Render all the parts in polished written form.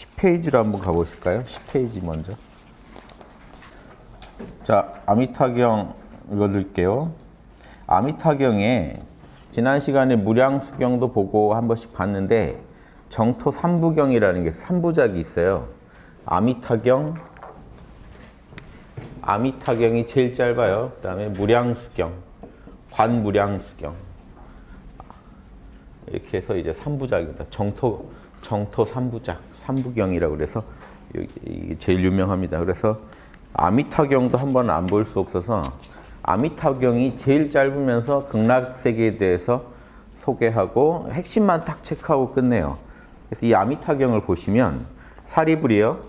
10페이지로 한번 가보실까요? 10페이지 먼저. 자, 아미타경 읽어드릴게요. 아미타경에 지난 시간에 무량수경도 보고 한 번씩 봤는데 정토 3부경이라는 게 3부작이 있어요. 아미타경이 제일 짧아요. 그 다음에 무량수경, 관무량수경 이렇게 해서 이제 3부작입니다. 정토 3부작, 3부경이라고 그래서 이게 제일 유명합니다. 그래서 아미타경도 한번 안 볼 수 없어서 아미타경이 제일 짧으면서 극락세계에 대해서 소개하고 핵심만 딱 체크하고 끝내요. 그래서 이 아미타경을 보시면 사리불이요.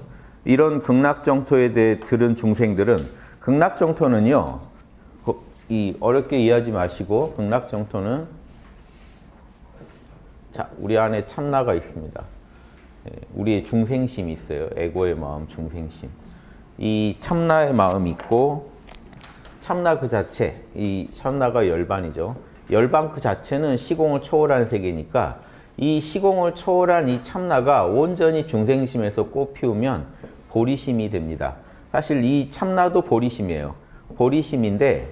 이런 극락정토에 대해 들은 중생들은 극락정토는요. 이 어렵게 이해하지 마시고 극락정토는 자, 우리 안에 참나가 있습니다. 우리의 중생심이 있어요. 에고의 마음, 중생심. 이 참나의 마음이 있고 참나 그 자체, 이 참나가 열반이죠. 열반 그 자체는 시공을 초월한 세계니까 이 시공을 초월한 이 참나가 온전히 중생심에서 꽃피우면 보리심이 됩니다. 사실 이 참나도 보리심이에요. 보리심인데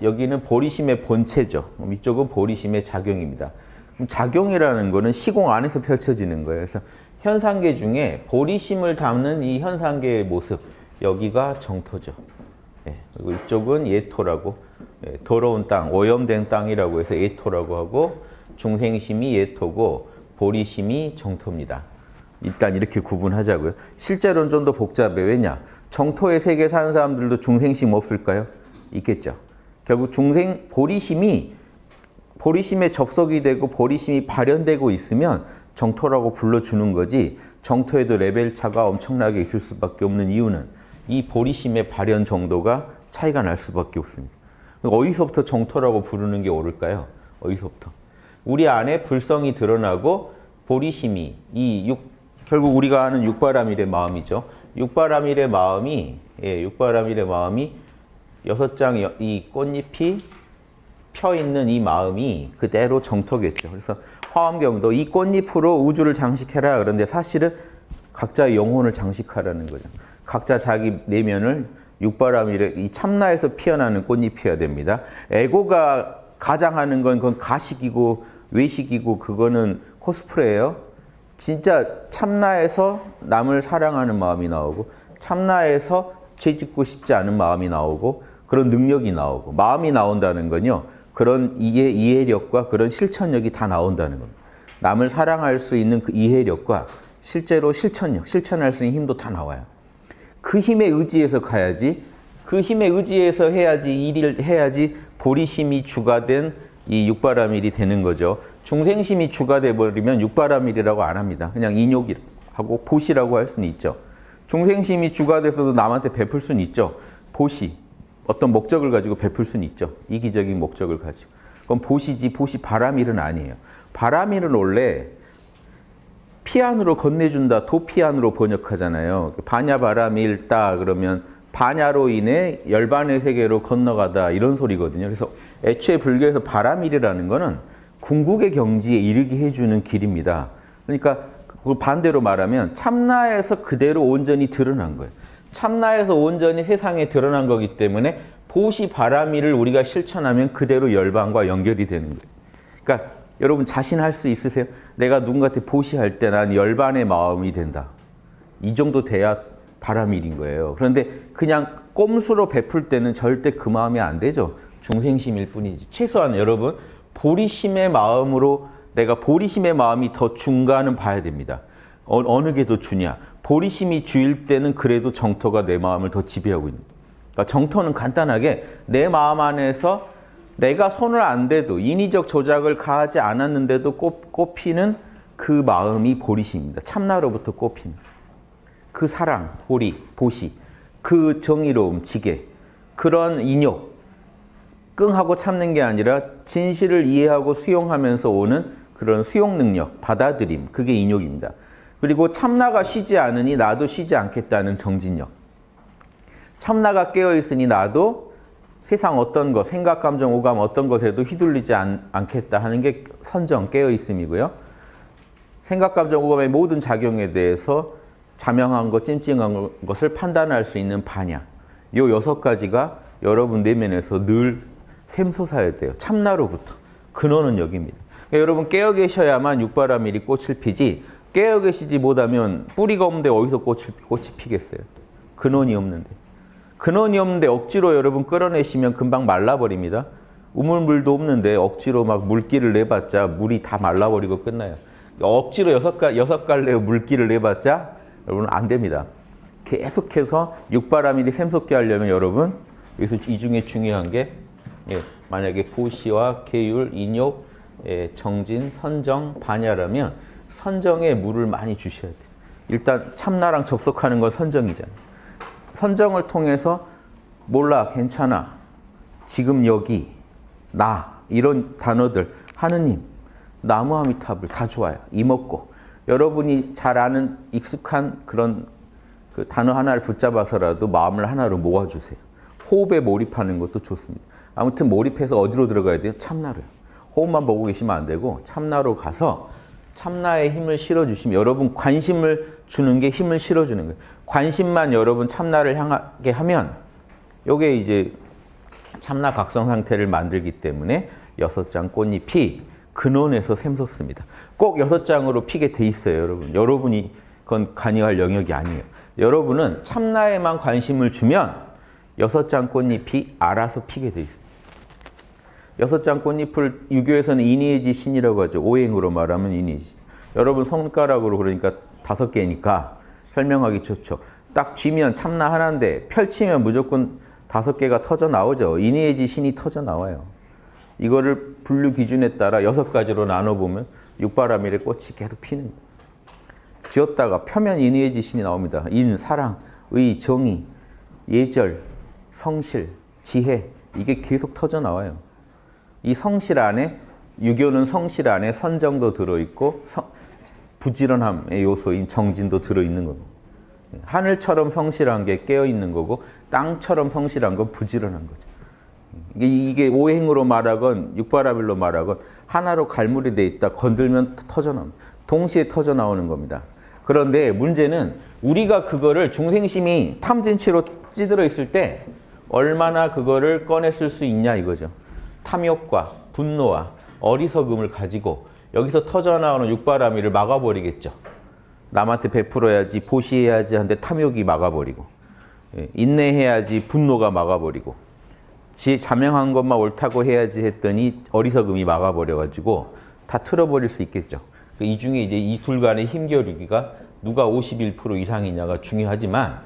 여기는 보리심의 본체죠. 이쪽은 보리심의 작용입니다. 작용이라는 거는 시공 안에서 펼쳐지는 거예요. 그래서 현상계 중에 보리심을 담는 이 현상계의 모습, 여기가 정토죠. 그리고 이쪽은 예토라고, 더러운 땅, 오염된 땅이라고 해서 예토라고 하고 중생심이 예토고 보리심이 정토입니다. 일단 이렇게 구분하자고요. 실제로는 좀 더 복잡해요. 왜냐? 정토의 세계에 사는 사람들도 중생심 없을까요? 있겠죠. 결국 보리심에 접속이 되고 보리심이 발현되고 있으면 정토라고 불러주는 거지, 정토에도 레벨 차가 엄청나게 있을 수밖에 없는 이유는 이 보리심의 발현 정도가 차이가 날 수밖에 없습니다. 어디서부터 정토라고 부르는 게 옳을까요? 어디서부터? 우리 안에 불성이 드러나고 보리심이 결국 우리가 아는 육바라밀의 마음이죠. 육바라밀의 마음이 6장 이 꽃잎이 펴 있는 이 마음이 그대로 정토겠죠. 그래서 화엄경도 이 꽃잎으로 우주를 장식해라. 그런데 사실은 각자의 영혼을 장식하라는 거죠. 각자 자기 내면을 육바라밀의 이 참나에서 피어나는 꽃잎이어야 됩니다. 에고가 가장하는 건 그건 가식이고 외식이고 그거는 코스프레예요. 진짜 참나에서 남을 사랑하는 마음이 나오고 참나에서 죄 짓고 싶지 않은 마음이 나오고 그런 능력이 나오고 마음이 나온다는 건요. 그런 이해력과 그런 실천력이 다 나온다는 겁니다. 남을 사랑할 수 있는 그 이해력과 실제로 실천할 수 있는 힘도 다 나와요. 그 힘에 의지해서 가야지, 그 힘에 의지해서 해야지, 일을 해야지 보리심이 주가 된 이 육바라밀이 되는 거죠. 중생심이 주가 돼버리면 육바라밀이라고 안 합니다. 그냥 인욕하고 보시라고 할 수는 있죠. 중생심이 주가 돼서도 남한테 베풀 수는 있죠. 보시. 어떤 목적을 가지고 베풀 수는 있죠. 이기적인 목적을 가지고. 그건 보시지, 바라밀은 아니에요. 바라밀은 원래 피안으로 건네준다, 도피안으로 번역하잖아요. 바냐 바라밀 따 그러면 바냐로 인해 열반의 세계로 건너가다 이런 소리거든요. 그래서 애초에 불교에서 바라밀이라는 거는 궁극의 경지에 이르게 해주는 길입니다. 그러니까 그걸 반대로 말하면 참나에서 그대로 온전히 드러난 거예요. 참나에서 온전히 세상에 드러난 거기 때문에 보시 바라밀을 우리가 실천하면 그대로 열반과 연결이 되는 거예요. 그러니까 여러분 자신할 수 있으세요? 내가 누군가한테 보시할 때 난 열반의 마음이 된다. 이 정도 돼야 바라밀인 거예요. 그런데 그냥 꼼수로 베풀 때는 절대 그 마음이 안 되죠. 중생심일 뿐이지. 최소한 여러분 보리심의 마음으로 내가 보리심의 마음이 더 준가는 봐야 됩니다. 어느 게 더 주냐. 보리심이 주일 때는 그래도 정토가 내 마음을 더 지배하고 있는 거예요. 그러니까 정토는 간단하게 내 마음 안에서 내가 손을 안 대도 인위적 조작을 가하지 않았는데도 꽃피는 그 마음이 보리심입니다. 참나로부터 꽃피는. 그 사랑, 보시, 그 정의로움, 지계, 그런 인욕, 끙하고 참는 게 아니라 진실을 이해하고 수용하면서 오는 그런 수용 능력, 받아들임, 그게 인욕입니다. 그리고 참나가 쉬지 않으니 나도 쉬지 않겠다는 정진력. 참나가 깨어있으니 나도 세상 어떤 것, 생각, 감정, 오감 어떤 것에도 휘둘리지 않겠다 하는 게 선정, 깨어있음이고요. 생각, 감정, 오감의 모든 작용에 대해서 자명한 것, 찜찜한 것을 판단할 수 있는 반야. 요 6가지가 여러분 내면에서 늘 샘솟아야 돼요. 참나로부터. 근원은 여기입니다. 그러니까 여러분 깨어 계셔야만 육바라밀이 꽃을 피지, 깨어 계시지 못하면 뿌리가 없는데 어디서 꽃이 피겠어요. 근원이 없는데. 근원이 없는데 억지로 여러분 끌어내시면 금방 말라버립니다. 우물물도 없는데 억지로 막 물기를 내봤자 물이 다 말라버리고 끝나요. 억지로 6갈래의 물기를 내봤자 여러분 안 됩니다. 계속해서 육바라밀이 샘솟게 하려면 여러분 여기서 이 중에 중요한 게 만약에 보시와 계율, 인욕, 정진, 선정, 반야라면 선정에 물을 많이 주셔야 돼요. 일단 참나랑 접속하는 건 선정이잖아요. 선정을 통해서 몰라, 괜찮아, 지금 여기, 나 이런 단어들, 하느님, 나무아미타불 다 좋아요. 이먹고 여러분이 잘 아는 익숙한 그런 그 단어 하나를 붙잡아서라도 마음을 하나로 모아주세요. 호흡에 몰입하는 것도 좋습니다. 아무튼 몰입해서 어디로 들어가야 돼요? 참나로요. 호흡만 보고 계시면 안 되고 참나로 가서 참나의 힘을 실어주시면 여러분 관심을 주는 게 힘을 실어주는 거예요. 관심만 여러분 참나를 향하게 하면 이게 이제 참나 각성 상태를 만들기 때문에 6장 꽃잎이 근원에서 샘솟습니다. 꼭 6장으로 피게 돼 있어요, 여러분. 여러분이 그건 관여할 영역이 아니에요. 여러분은 참나에만 관심을 주면 6장 꽃잎이 알아서 피게 돼 있어요. 6장 꽃잎을 유교에서는 이니에지 신이라고 하죠. 오행으로 말하면 이니에지. 여러분 손가락으로 그러니까 5개니까 설명하기 좋죠. 딱 쥐면 참나 하나인데 펼치면 무조건 5개가 터져 나오죠. 이니에지 신이 터져 나와요. 이거를 분류 기준에 따라 6가지로 나눠보면 육바라밀의 꽃이 계속 피는 거예요. 지었다가 펴면 이니에지 신이 나옵니다. 인, 사랑, 의, 정의, 예절, 성실, 지혜 이게 계속 터져 나와요. 이 성실 안에 유교는 성실 안에 선정도 들어있고 부지런함의 요소인 정진도 들어있는 겁니다. 하늘처럼 성실한 게 깨어있는 거고 땅처럼 성실한 건 부지런한 거죠. 이게 오행으로 말하건 육바라밀로 말하건 하나로 갈무리 돼 있다 건들면 터져 나옵니다. 동시에 터져 나오는 겁니다. 그런데 문제는 우리가 그거를 중생심이 탐진치로 찌들어 있을 때 얼마나 그거를 꺼냈을 수 있냐 이거죠. 탐욕과 분노와 어리석음을 가지고 여기서 터져나오는 육바라밀을 막아버리겠죠. 남한테 베풀어야지, 보시해야지 하는데 탐욕이 막아버리고, 인내해야지 분노가 막아버리고, 자명한 것만 옳다고 해야지 했더니 어리석음이 막아버려가지고 다 틀어버릴 수 있겠죠. 이 중에 이제 이 둘 간의 힘겨루기가 누가 51% 이상이냐가 중요하지만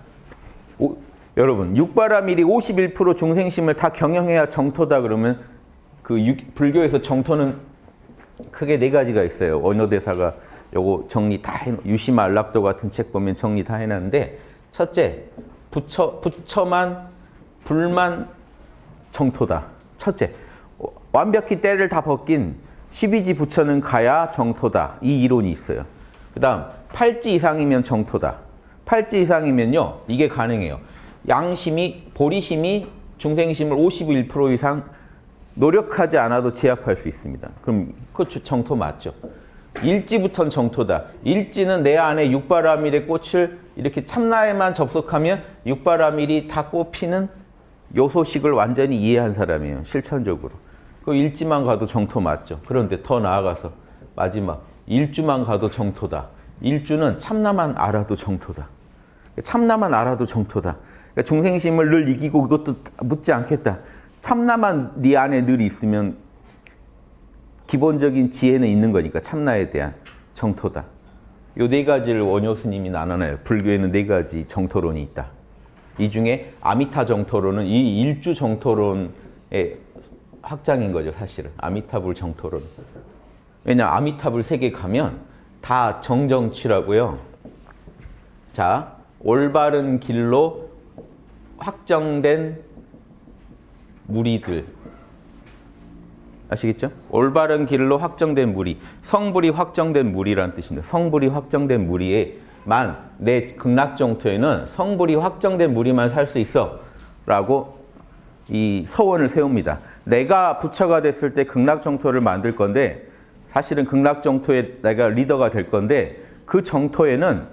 여러분 육바라밀이 51% 중생심을 다 경영해야 정토다 그러면 불교에서 정토는 크게 4가지가 있어요. 원효대사가 요거 정리 다 유시만락도 같은 책 보면 정리 다 해놨는데 첫째, 부처만 불만 정토다. 첫째, 완벽히 때를 다 벗긴 12지 부처는 가야 정토다. 이 이론이 있어요. 그 다음 8지 이상이면 정토다. 8지 이상이면요 이게 가능해요. 양심이, 보리심이 중생심을 51% 이상 노력하지 않아도 제압할 수 있습니다. 그럼 그 정토 맞죠? 일지부터는 정토다. 일지는 내 안에 육바라밀의 꽃을 이렇게 참나에만 접속하면 육바라밀이 다 꽃피는 요소식을 완전히 이해한 사람이에요. 실천적으로. 그 일지만 가도 정토 맞죠? 그런데 더 나아가서 마지막 일주만 가도 정토다. 일주는 참나만 알아도 정토다. 참나만 알아도 정토다. 그러니까 중생심을 늘 이기고 그것도 묻지 않겠다. 참나만 네 안에 늘 있으면 기본적인 지혜는 있는 거니까 참나에 대한 정토다. 요 4가지를 원효 스님이 나눠놔요. 불교에는 4가지 정토론이 있다. 이 중에 아미타 정토론은 이 일주 정토론의 확장인 거죠, 사실은. 아미타불 정토론. 왜냐, 아미타불 세계 가면 다 정정치라고요. 자, 올바른 길로 확정된 무리들. 아시겠죠? 올바른 길로 확정된 무리. 성불이 확정된 무리라는 뜻입니다. 성불이 확정된 무리에만 내 극락정토에는 성불이 확정된 무리만 살 수 있어. 라고 이 서원을 세웁니다. 내가 부처가 됐을 때 극락정토를 만들 건데 사실은 극락정토에 내가 리더가 될 건데 그 정토에는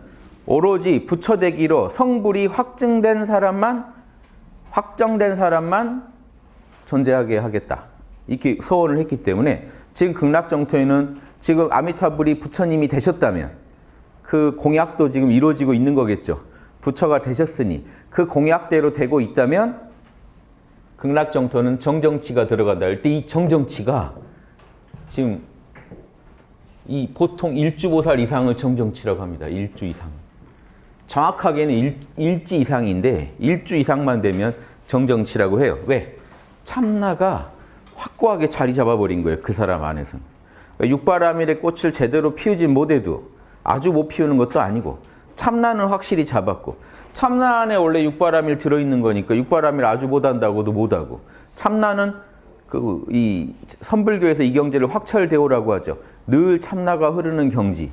오로지 부처되기로 성불이 확정된 사람만 존재하게 하겠다. 이렇게 서원을 했기 때문에 지금 극락정토에는 지금 아미타불이 부처님이 되셨다면 그 공약도 지금 이루어지고 있는 거겠죠. 부처가 되셨으니 그 공약대로 되고 있다면 극락정토는 정정치가 들어간다 할 때 이 정정치가 지금 이 보통 일주보살 이상을 정정치라고 합니다. 일주 이상. 정확하게는 일지 이상인데 일주 이상만 되면 정정치라고 해요. 왜? 참나가 확고하게 자리 잡아버린 거예요. 그 사람 안에서는. 육바라밀의 꽃을 제대로 피우지 못해도 아주 못 피우는 것도 아니고 참나는 확실히 잡았고 참나 안에 원래 육바라밀 들어있는 거니까 육바라밀 아주 못한다고도 못하고 참나는 이 선불교에서 이 경지를 확철대오라고 하죠. 늘 참나가 흐르는 경지.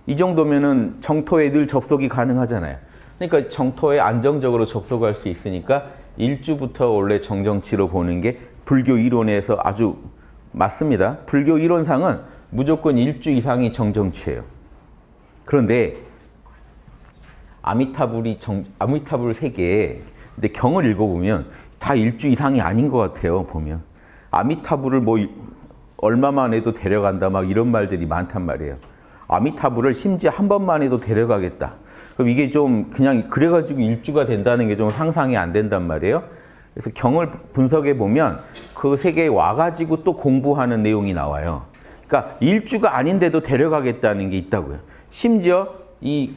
이 정도면은 정토에 늘 접속이 가능하잖아요. 그러니까 정토에 안정적으로 접속할 수 있으니까 일주부터 원래 정정치로 보는 게 불교 이론에서 아주 맞습니다. 불교 이론상은 무조건 일주 이상이 정정치예요. 그런데 아미타불 세계에 근데 경을 읽어보면 다 일주 이상이 아닌 것 같아요. 보면 아미타불을 뭐 얼마만 해도 데려간다 막 이런 말들이 많단 말이에요. 아미타불을 심지어 한 번만 해도 데려가겠다. 그럼 이게 좀 그냥 그래가지고 일주가 된다는 게 좀 상상이 안 된단 말이에요. 그래서 경을 분석해 보면 그 세계에 와가지고 또 공부하는 내용이 나와요. 그러니까 일주가 아닌데도 데려가겠다는 게 있다고요. 심지어 이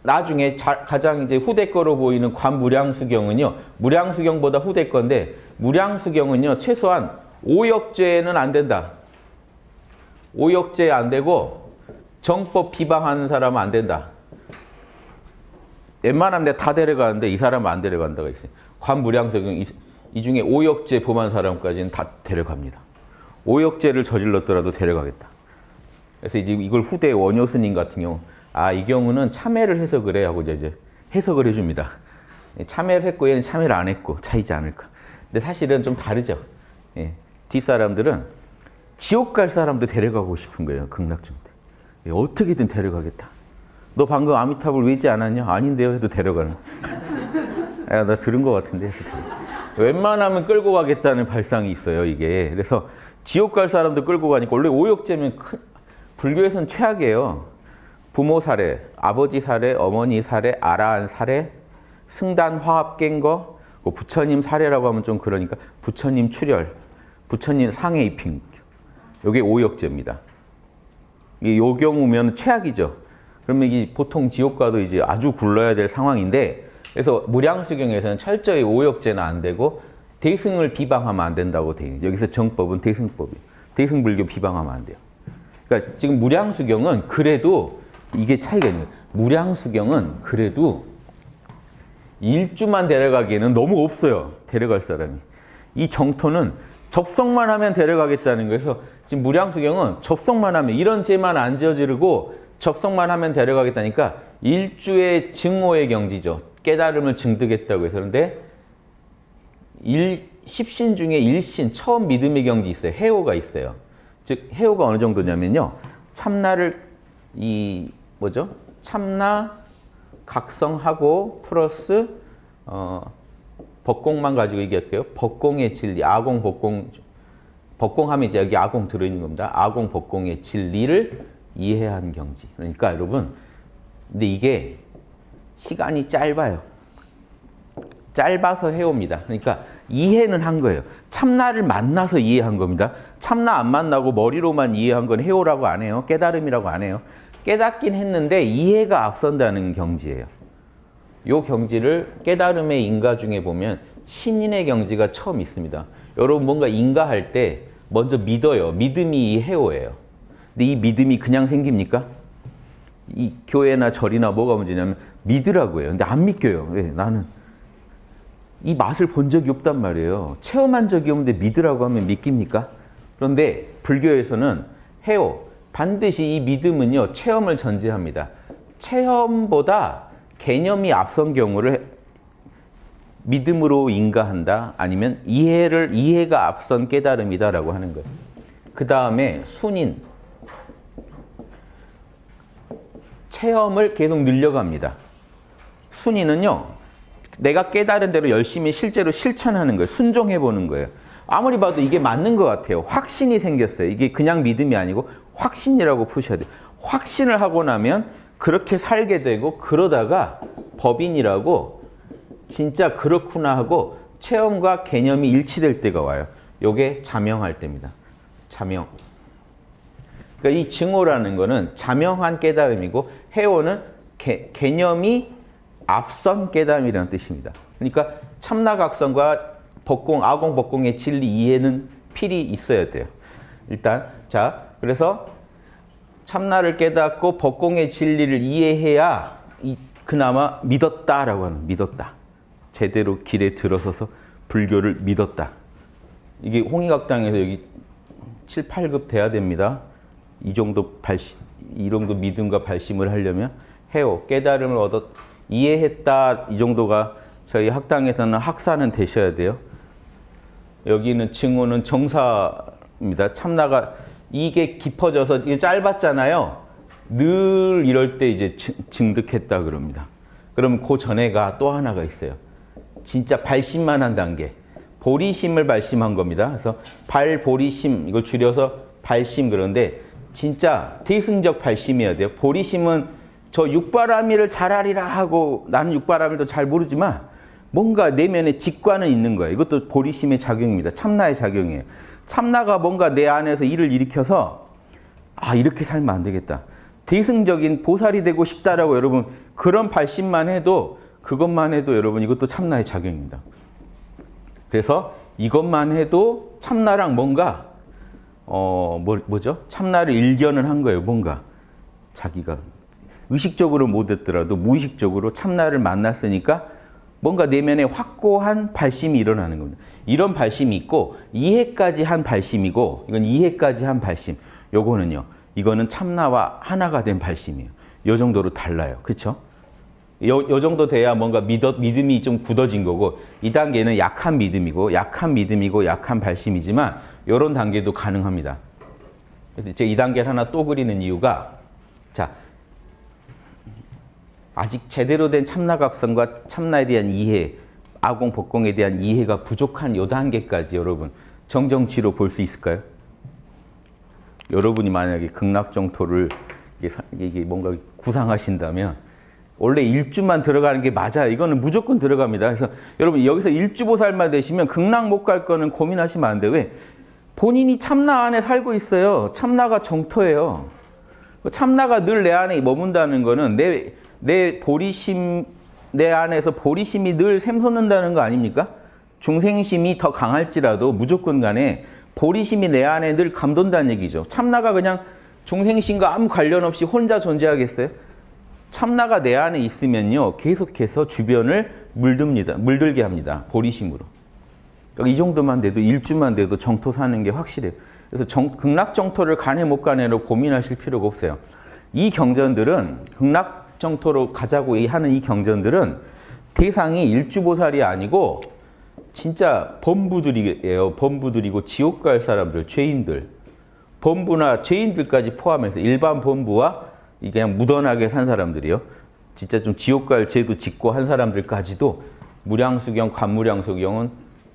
나중에 가장 이제 후대 거로 보이는 관무량수경은요, 무량수경보다 후대 건데, 무량수경은요, 최소한 오역죄는 안 된다. 오역죄 안 되고, 정법 비방하는 사람은 안 된다. 웬만하면 내가 다 데려가는데 이 사람은 안 데려간다가 있어요. 관무량수경, 이 중에 오역죄 범한 사람까지는 다 데려갑니다. 오역죄를 저질렀더라도 데려가겠다. 그래서 이제 이걸 후대 원효 스님 같은 경우, 이 경우는 참회를 해서 그래 하고 이제 해석을 해줍니다. 참회를 했고 얘는 참회를 안 했고 차이지 않을까. 근데 사실은 좀 다르죠. 예. 뒷사람들은 지옥 갈 사람도 데려가고 싶은 거예요. 극락정 때. 어떻게든 데려가겠다. 너 방금 아미타불 외지 않았냐? 아닌데요 해도 데려가는. 나 들은 것 같은데 해서 웬만하면 끌고 가겠다는 발상이 있어요. 이게. 그래서 지옥 갈 사람도 끌고 가니까 원래 오역죄면 불교에서는 최악이에요. 부모 살해, 아버지 살해, 어머니 살해, 아라한 살해, 승단 화합 깬 거, 부처님 살해라고 하면 좀 그러니까 부처님 출혈, 부처님 상해 입힌 이게 오역죄입니다. 이 경우면 최악이죠. 그러면 이게 보통 지옥 가도 이제 아주 굴러야 될 상황인데 그래서 무량수경에서는 철저히 오역죄는 안 되고 대승을 비방하면 안 된다고 돼 있는. 여기서 정법은 대승법이. 대승불교 비방하면 안 돼요. 그러니까 지금 무량수경은 그래도 이게 차이가 있는 거예요. 무량수경은 그래도 일주만 데려가기에는 너무 없어요. 데려갈 사람이. 이 정토는 접속만 하면 데려가겠다는 거여서 지금 무량수경은 접속만 하면 이런 죄만 안 저지르고 접속만 하면 데려가겠다니까 일주의 증오의 경지죠. 깨달음을 증득했다고 해서. 그런데 10신 중에 1신 처음 믿음의 경지 있어요. 해오가 있어요. 즉 해오가 어느 정도냐면요. 참나를 참나 각성하고 플러스 법공만 가지고 얘기할게요. 법공의 진리, 아공, 법공, 법공하면 이제 여기 아공 들어있는 겁니다. 아공, 법공의 진리를 이해한 경지. 그러니까 여러분, 근데 이게 시간이 짧아요. 짧아서 해옵니다. 그러니까 이해는 한 거예요. 참나를 만나서 이해한 겁니다. 참나 안 만나고 머리로만 이해한 건 해오라고 안 해요. 깨달음이라고 안 해요. 깨닫긴 했는데 이해가 앞선다는 경지예요. 이 경지를 깨달음의 인가 중에 보면 신인의 경지가 처음 있습니다. 여러분 뭔가 인가할 때 먼저 믿어요. 믿음이 이 해오예요. 근데 이 믿음이 그냥 생깁니까? 이 교회나 절이나 뭐가 문제냐면 믿으라고 해요. 근데 안 믿겨요. 왜? 나는 이 맛을 본 적이 없단 말이에요. 체험한 적이 없는데 믿으라고 하면 믿깁니까? 그런데 불교에서는 해오, 반드시 이 믿음은요, 체험을 전제합니다. 체험보다 개념이 앞선 경우를 믿음으로 인가한다, 아니면 이해가 앞선 깨달음이다라고 하는 거예요. 그 다음에 순인, 체험을 계속 늘려갑니다. 순위는요. 내가 깨달은 대로 열심히 실제로 실천하는 거예요. 순종해보는 거예요. 아무리 봐도 이게 맞는 것 같아요. 확신이 생겼어요. 이게 그냥 믿음이 아니고 확신이라고 푸셔야 돼요. 확신을 하고 나면 그렇게 살게 되고 그러다가 법인이라고 진짜 그렇구나 하고 체험과 개념이 일치될 때가 와요. 요게 자명할 때입니다. 자명. 그러니까 이 증오라는 거는 자명한 깨달음이고 해오는 개념이 앞선 깨달음이라는 뜻입니다. 그러니까 참나각성과 법공, 아공, 법공의 진리 이해는 필히 있어야 돼요. 일단 자 그래서 참나를 깨닫고 법공의 진리를 이해해야 그나마 믿었다라고 하는 믿었다. 제대로 길에 들어서서 불교를 믿었다. 이게 홍익학당에서 여기 7, 8급 돼야 됩니다. 이 정도 믿음과 발심을 하려면 해요. 깨달음을 얻었 이해했다. 이 정도가 저희 학당에서는 학사는 되셔야 돼요. 여기는 증오는 정사입니다. 참나가 이게 깊어져서 이게 짧았잖아요. 늘 이럴 때 이제 증득했다 그럽니다. 그럼 그 전에가 또 하나가 있어요. 진짜 발심만 한 단계. 보리심을 발심한 겁니다. 그래서 발보리심 이걸 줄여서 발심 그런데 진짜 대승적 발심이어야 돼요. 보리심은 저 육바라밀을 잘하리라 하고 나는 육바라밀도 잘 모르지만 뭔가 내면에 직관은 있는 거예요. 이것도 보리심의 작용입니다. 참나의 작용이에요. 참나가 뭔가 내 안에서 일을 일으켜서 아 이렇게 살면 안 되겠다. 대승적인 보살이 되고 싶다라고 여러분 그런 발심만 해도 그것만 해도 여러분 이것도 참나의 작용입니다. 그래서 이것만 해도 참나랑 뭔가 뭐죠? 참나를 일견을 한 거예요. 뭔가 자기가 의식적으로 못했더라도 무의식적으로 참나를 만났으니까 뭔가 내면에 확고한 발심이 일어나는 겁니다. 이런 발심이 있고 이해까지 한 발심이고 이건 이해까지 한 발심. 요거는요. 이거는 참나와 하나가 된 발심이에요. 요 정도로 달라요. 그렇죠? 요 정도 돼야 뭔가 믿음이 좀 굳어진 거고 이 단계는 약한 믿음이고 약한 발심이지만 요런 단계도 가능합니다. 그래서 제가 이 단계를 하나 또 그리는 이유가 자 아직 제대로 된 참나각성과 참나에 대한 이해, 아공, 법공에 대한 이해가 부족한 요 단계까지 여러분 정정치로 볼 수 있을까요? 여러분이 만약에 극락정토를 이게 뭔가 구상하신다면 원래 일주만 들어가는 게 맞아요. 이거는 무조건 들어갑니다. 그래서 여러분 여기서 일주보살만 되시면 극락 못 갈 거는 고민하시면 안 돼요. 왜? 본인이 참나 안에 살고 있어요. 참나가 정토예요. 참나가 늘 내 안에 머문다는 거는 내 보리심, 내 안에서 보리심이 늘 샘솟는다는 거 아닙니까? 중생심이 더 강할지라도 무조건 간에 보리심이 내 안에 늘 감돈다는 얘기죠. 참나가 그냥 중생심과 아무 관련 없이 혼자 존재하겠어요? 참나가 내 안에 있으면요. 계속해서 주변을 물들게 합니다. 보리심으로. 그러니까 이 정도만 돼도 일주만 돼도 정토 사는 게 확실해요. 그래서 극락정토를 가네 못 가네로 고민하실 필요가 없어요. 이 경전들은 극락정토로 가자고 하는 이 경전들은 대상이 일주보살이 아니고 진짜 범부들이에요. 범부들이고 지옥 갈 사람들, 죄인들. 범부나 죄인들까지 포함해서 일반 범부와 그냥 무던하게 산 사람들이요. 진짜 좀 지옥 갈 죄도 짓고 한 사람들까지도 무량수경, 관무량수경은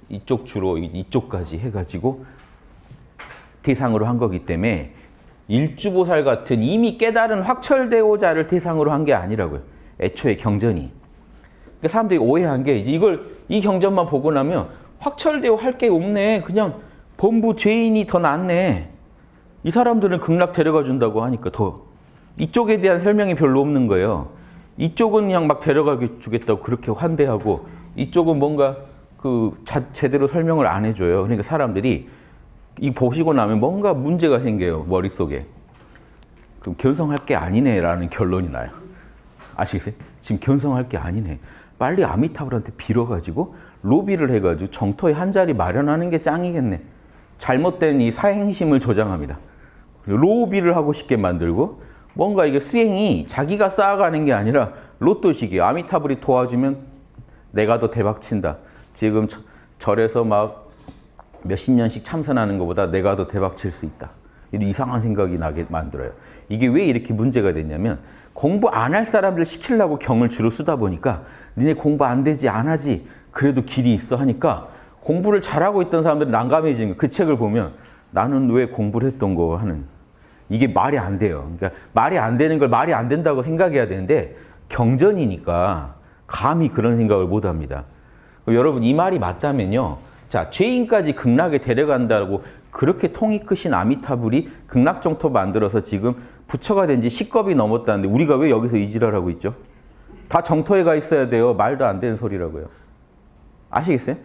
이쪽 주로 이쪽까지 해가지고 대상으로 한 거기 때문에 일주보살 같은 이미 깨달은 확철대오자를 대상으로 한 게 아니라고요. 애초에 경전이. 그러니까 사람들이 오해한 게 이 경전만 보고 나면 확철대오 할 게 없네. 그냥 범부 죄인이 더 낫네. 이 사람들은 극락 데려가 준다고 하니까 더. 이쪽에 대한 설명이 별로 없는 거예요. 이쪽은 그냥 막 데려가 주겠다고 그렇게 환대하고 이쪽은 뭔가 제대로 설명을 안 해줘요. 그러니까 사람들이 이 보시고 나면 뭔가 문제가 생겨요. 머릿속에. 그럼 견성할 게 아니네 라는 결론이 나요. 아시겠어요? 지금 견성할 게 아니네. 빨리 아미타불한테 빌어가지고 로비를 해가지고 정토에 한 자리 마련하는 게 짱이겠네. 잘못된 이 사행심을 조장합니다. 로비를 하고 싶게 만들고 뭔가 이게 수행이 자기가 쌓아가는 게 아니라 로또식이에요. 아미타불이 도와주면 내가 더 대박 친다. 지금 절에서 막 몇십 년씩 참선하는 것보다 내가 더 대박 칠 수 있다. 이런 이상한 생각이 나게 만들어요. 이게 왜 이렇게 문제가 됐냐면 공부 안 할 사람들 시키려고 경을 주로 쓰다 보니까 니네 공부 안 되지 안 하지 그래도 길이 있어 하니까 공부를 잘하고 있던 사람들이 난감해지는 거예요. 그 책을 보면 나는 왜 공부를 했던 거 하는 이게 말이 안 돼요. 그러니까 말이 안 되는 걸 말이 안 된다고 생각해야 되는데 경전이니까 감히 그런 생각을 못 합니다. 여러분 이 말이 맞다면요. 자, 죄인까지 극락에 데려간다고 그렇게 통이 크신 아미타불이 극락정토 만들어서 지금 부처가 된 지 10겁이 넘었다는데 우리가 왜 여기서 이 지랄하고 있죠? 다 정토에 가 있어야 돼요. 말도 안 되는 소리라고요. 아시겠어요?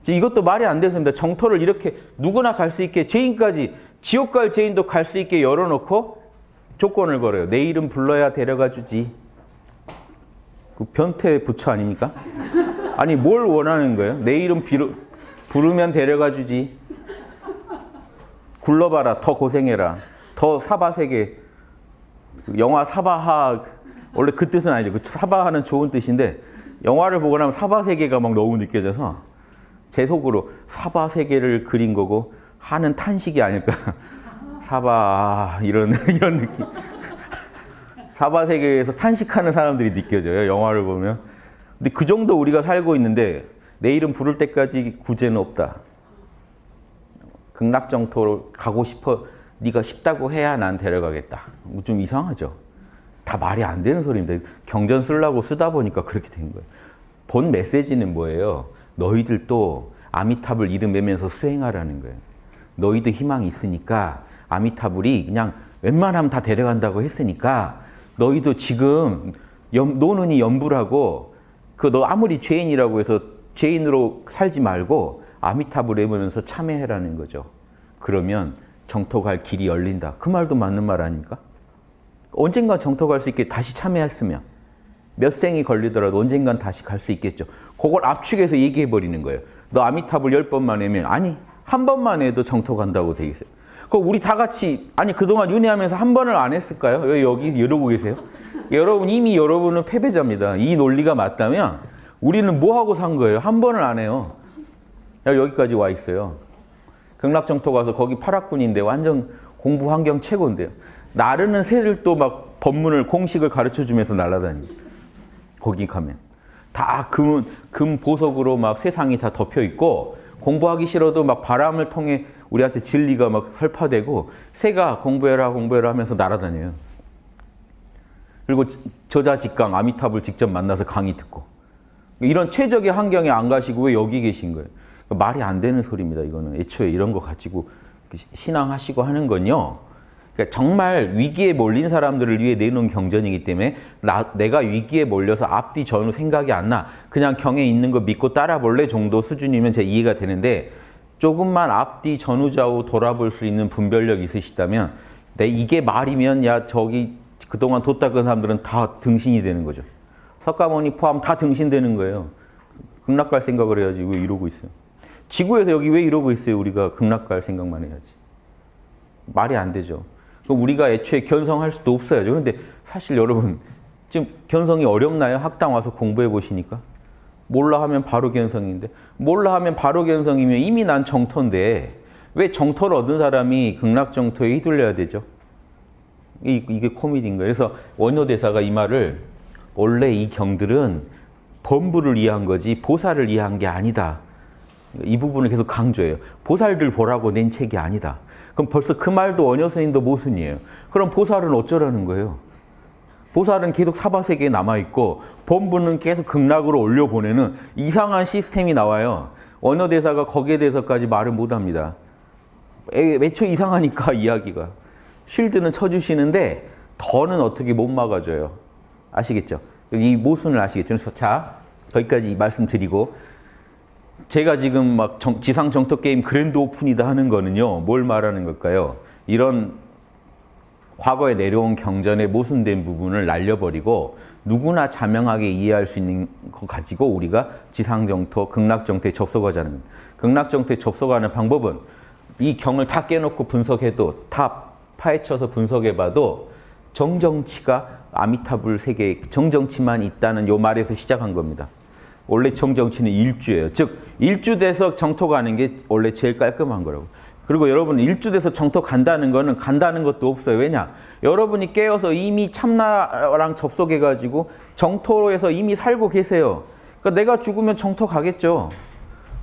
이것도 말이 안 되는 소리입니다. 정토를 이렇게 누구나 갈 수 있게 죄인까지 지옥 갈 죄인도 갈 수 있게 열어놓고 조건을 걸어요. 내 이름 불러야 데려가 주지. 그 변태 부처 아닙니까? 아니 뭘 원하는 거예요? 내 이름 부르면 데려가 주지. 굴러봐라. 더 고생해라. 더 사바세계. 영화 사바하 원래 그 뜻은 아니죠. 그 사바하는 좋은 뜻인데 영화를 보고 나면 사바세계가 막 너무 느껴져서 제 속으로 사바세계를 그린 거고 하는 탄식이 아닐까. 사바 이런 느낌. 사바세계에서 탄식하는 사람들이 느껴져요. 영화를 보면. 근데 그 정도 우리가 살고 있는데 내 이름 부를 때까지 구제는 없다. 극락정토로 가고 싶어. 네가 쉽다고 해야 난 데려가겠다. 좀 이상하죠. 다 말이 안 되는 소리입니다. 경전 쓰려고 쓰다 보니까 그렇게 된 거예요. 본 메시지는 뭐예요? 너희들도 아미타불 이름 매면서 수행하라는 거예요. 너희도 희망이 있으니까 아미타불이 그냥 웬만하면 다 데려간다고 했으니까 너희도 지금 노는이 염불하고 그 너 아무리 죄인이라고 해서 죄인으로 살지 말고 아미타불 외우면서 참여해라는 거죠. 그러면 정토 갈 길이 열린다. 그 말도 맞는 말 아닙니까? 언젠간 정토 갈 수 있게 다시 참여했으면 몇 생이 걸리더라도 언젠간 다시 갈 수 있겠죠. 그걸 압축해서 얘기해버리는 거예요. 너 아미타불 10번만 하면 아니 한 번만 해도 정토 간다고 되겠어요. 그럼 우리 다 같이 아니 그동안 윤회하면서 한 번을 안 했을까요? 왜 여기 이러고 계세요? 여러분 이미 여러분은 패배자입니다. 이 논리가 맞다면 우리는 뭐 하고 산 거예요? 한 번을 안 해요. 여기까지 와 있어요. 극락정토 가서 거기 8학군인데 완전 공부 환경 최고인데요. 나르는 새들도 막 법문을 공식을 가르쳐주면서 날아다니고 거기 가면 다 금 보석으로 막 세상이 다 덮여 있고 공부하기 싫어도 막 바람을 통해 우리한테 진리가 막 설파되고 새가 공부해라 공부해라 하면서 날아다녀요. 그리고 저자직강 아미타불 직접 만나서 강의 듣고 이런 최적의 환경에 안 가시고 왜 여기 계신 거예요? 말이 안 되는 소리입니다. 이거는 애초에 이런 거 가지고 신앙하시고 하는 건요. 그러니까 정말 위기에 몰린 사람들을 위해 내놓은 경전이기 때문에 내가 위기에 몰려서 앞뒤 전후 생각이 안 나. 그냥 경에 있는 거 믿고 따라 볼래 정도 수준이면 제 이해가 되는데 조금만 앞뒤 전후 좌우 돌아볼 수 있는 분별력이 있으시다면 이게 말이면 야 저기 그동안 돛 닦은 사람들은 다 등신이 되는 거죠. 석가모니 포함 다 등신되는 거예요. 극락 갈 생각을 해야지 왜 이러고 있어요. 지구에서 여기 왜 이러고 있어요. 우리가 극락 갈 생각만 해야지. 말이 안 되죠. 우리가 애초에 견성할 수도 없어야죠. 그런데 사실 여러분 지금 견성이 어렵나요? 학당 와서 공부해 보시니까. 몰라 하면 바로 견성인데 몰라 하면 바로 견성이면 이미 난 정토인데 왜 정토를 얻은 사람이 극락정토에 휘둘려야 되죠? 이게 코미디인 거예요. 그래서 원효대사가 이 말을 원래 이 경들은 범부를 이해한 거지 보살을 이해한 게 아니다. 이 부분을 계속 강조해요. 보살들 보라고 낸 책이 아니다. 그럼 벌써 그 말도 원효 스님도 모순이에요. 그럼 보살은 어쩌라는 거예요? 보살은 계속 사바세계에 남아있고 범부는 계속 극락으로 올려보내는 이상한 시스템이 나와요. 원효대사가 거기에 대해서까지 말을 못합니다. 애초에 이상하니까 이야기가. 쉴드는 쳐주시는데 더는 어떻게 못 막아줘요. 아시겠죠? 이 모순을 아시겠죠? 그래서 자, 거기까지 말씀드리고 제가 지금 막 지상 정토 게임 그랜드 오픈이다 하는 거는요. 뭘 말하는 걸까요? 이런 과거에 내려온 경전의 모순된 부분을 날려버리고 누구나 자명하게 이해할 수 있는 거 가지고 우리가 지상 정토, 극락 정토에 접속하자는 겁니다. 극락 정토에 접속하는 방법은 이 경을 다 깨놓고 분석해도 다 파헤쳐서 분석해봐도 정정치가 아미타불 세계에 정정치만 있다는 요 말에서 시작한 겁니다. 원래 정정치는 일주예요. 즉 일주돼서 정토 가는 게 원래 제일 깔끔한 거라고. 그리고 여러분 일주돼서 정토 간다는 거는 간다는 것도 없어요. 왜냐? 여러분이 깨어서 이미 참나랑 접속해가지고 정토에서 이미 살고 계세요. 그러니까 내가 죽으면 정토 가겠죠.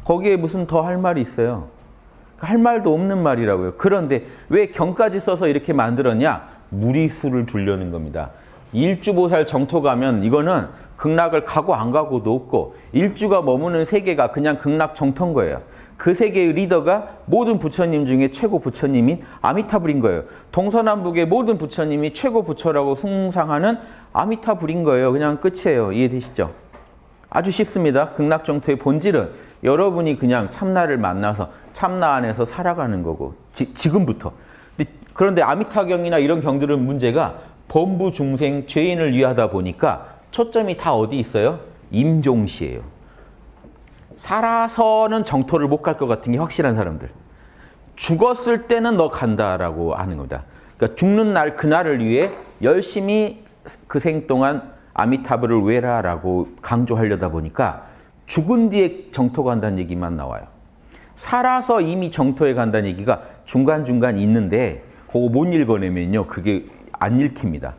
거기에 무슨 더 할 말이 있어요. 할 말도 없는 말이라고요. 그런데 왜 경까지 써서 이렇게 만들었냐? 무리수를 두려는 겁니다. 일주보살 정토 가면 이거는 극락을 가고 안 가고도 없고 일주가 머무는 세계가 그냥 극락 정토인 거예요. 그 세계의 리더가 모든 부처님 중에 최고 부처님인 아미타불인 거예요. 동서남북의 모든 부처님이 최고 부처라고 숭상하는 아미타불인 거예요. 그냥 끝이에요. 이해되시죠? 아주 쉽습니다. 극락 정토의 본질은 여러분이 그냥 참나를 만나서 참나 안에서 살아가는 거고 지금부터. 그런데 아미타경이나 이런 경들은 문제가 범부 중생 죄인을 위하다 보니까 초점이 다 어디 있어요? 임종시예요. 살아서는 정토를 못 갈 것 같은 게 확실한 사람들. 죽었을 때는 너 간다라고 하는 겁니다. 그러니까 죽는 날 그날을 위해 열심히 그 생 동안 아미타불을 외라라고 강조하려다 보니까 죽은 뒤에 정토 간다는 얘기만 나와요. 살아서 이미 정토에 간다는 얘기가 중간중간 있는데 그거 못 읽어내면요. 그게 안 읽힙니다.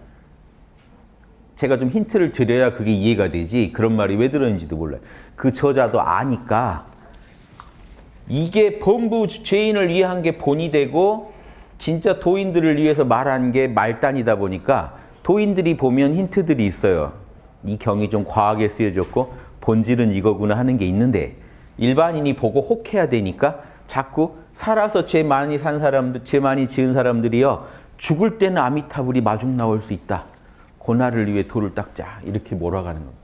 제가 좀 힌트를 드려야 그게 이해가 되지 그런 말이 왜 들었는지도 몰라요. 그 저자도 아니까 이게 범부 죄인을 위한 게 본이 되고 진짜 도인들을 위해서 말한 게 말단이다 보니까 도인들이 보면 힌트들이 있어요. 이 경이 좀 과하게 쓰여졌고 본질은 이거구나 하는 게 있는데 일반인이 보고 혹해야 되니까 자꾸 살아서 죄 많이 산 사람들, 죄 많이 지은 사람들이요. 죽을 때는 아미타불이 마중 나올 수 있다. 고날을 위해 돌을 닦자. 이렇게 몰아가는 겁니다.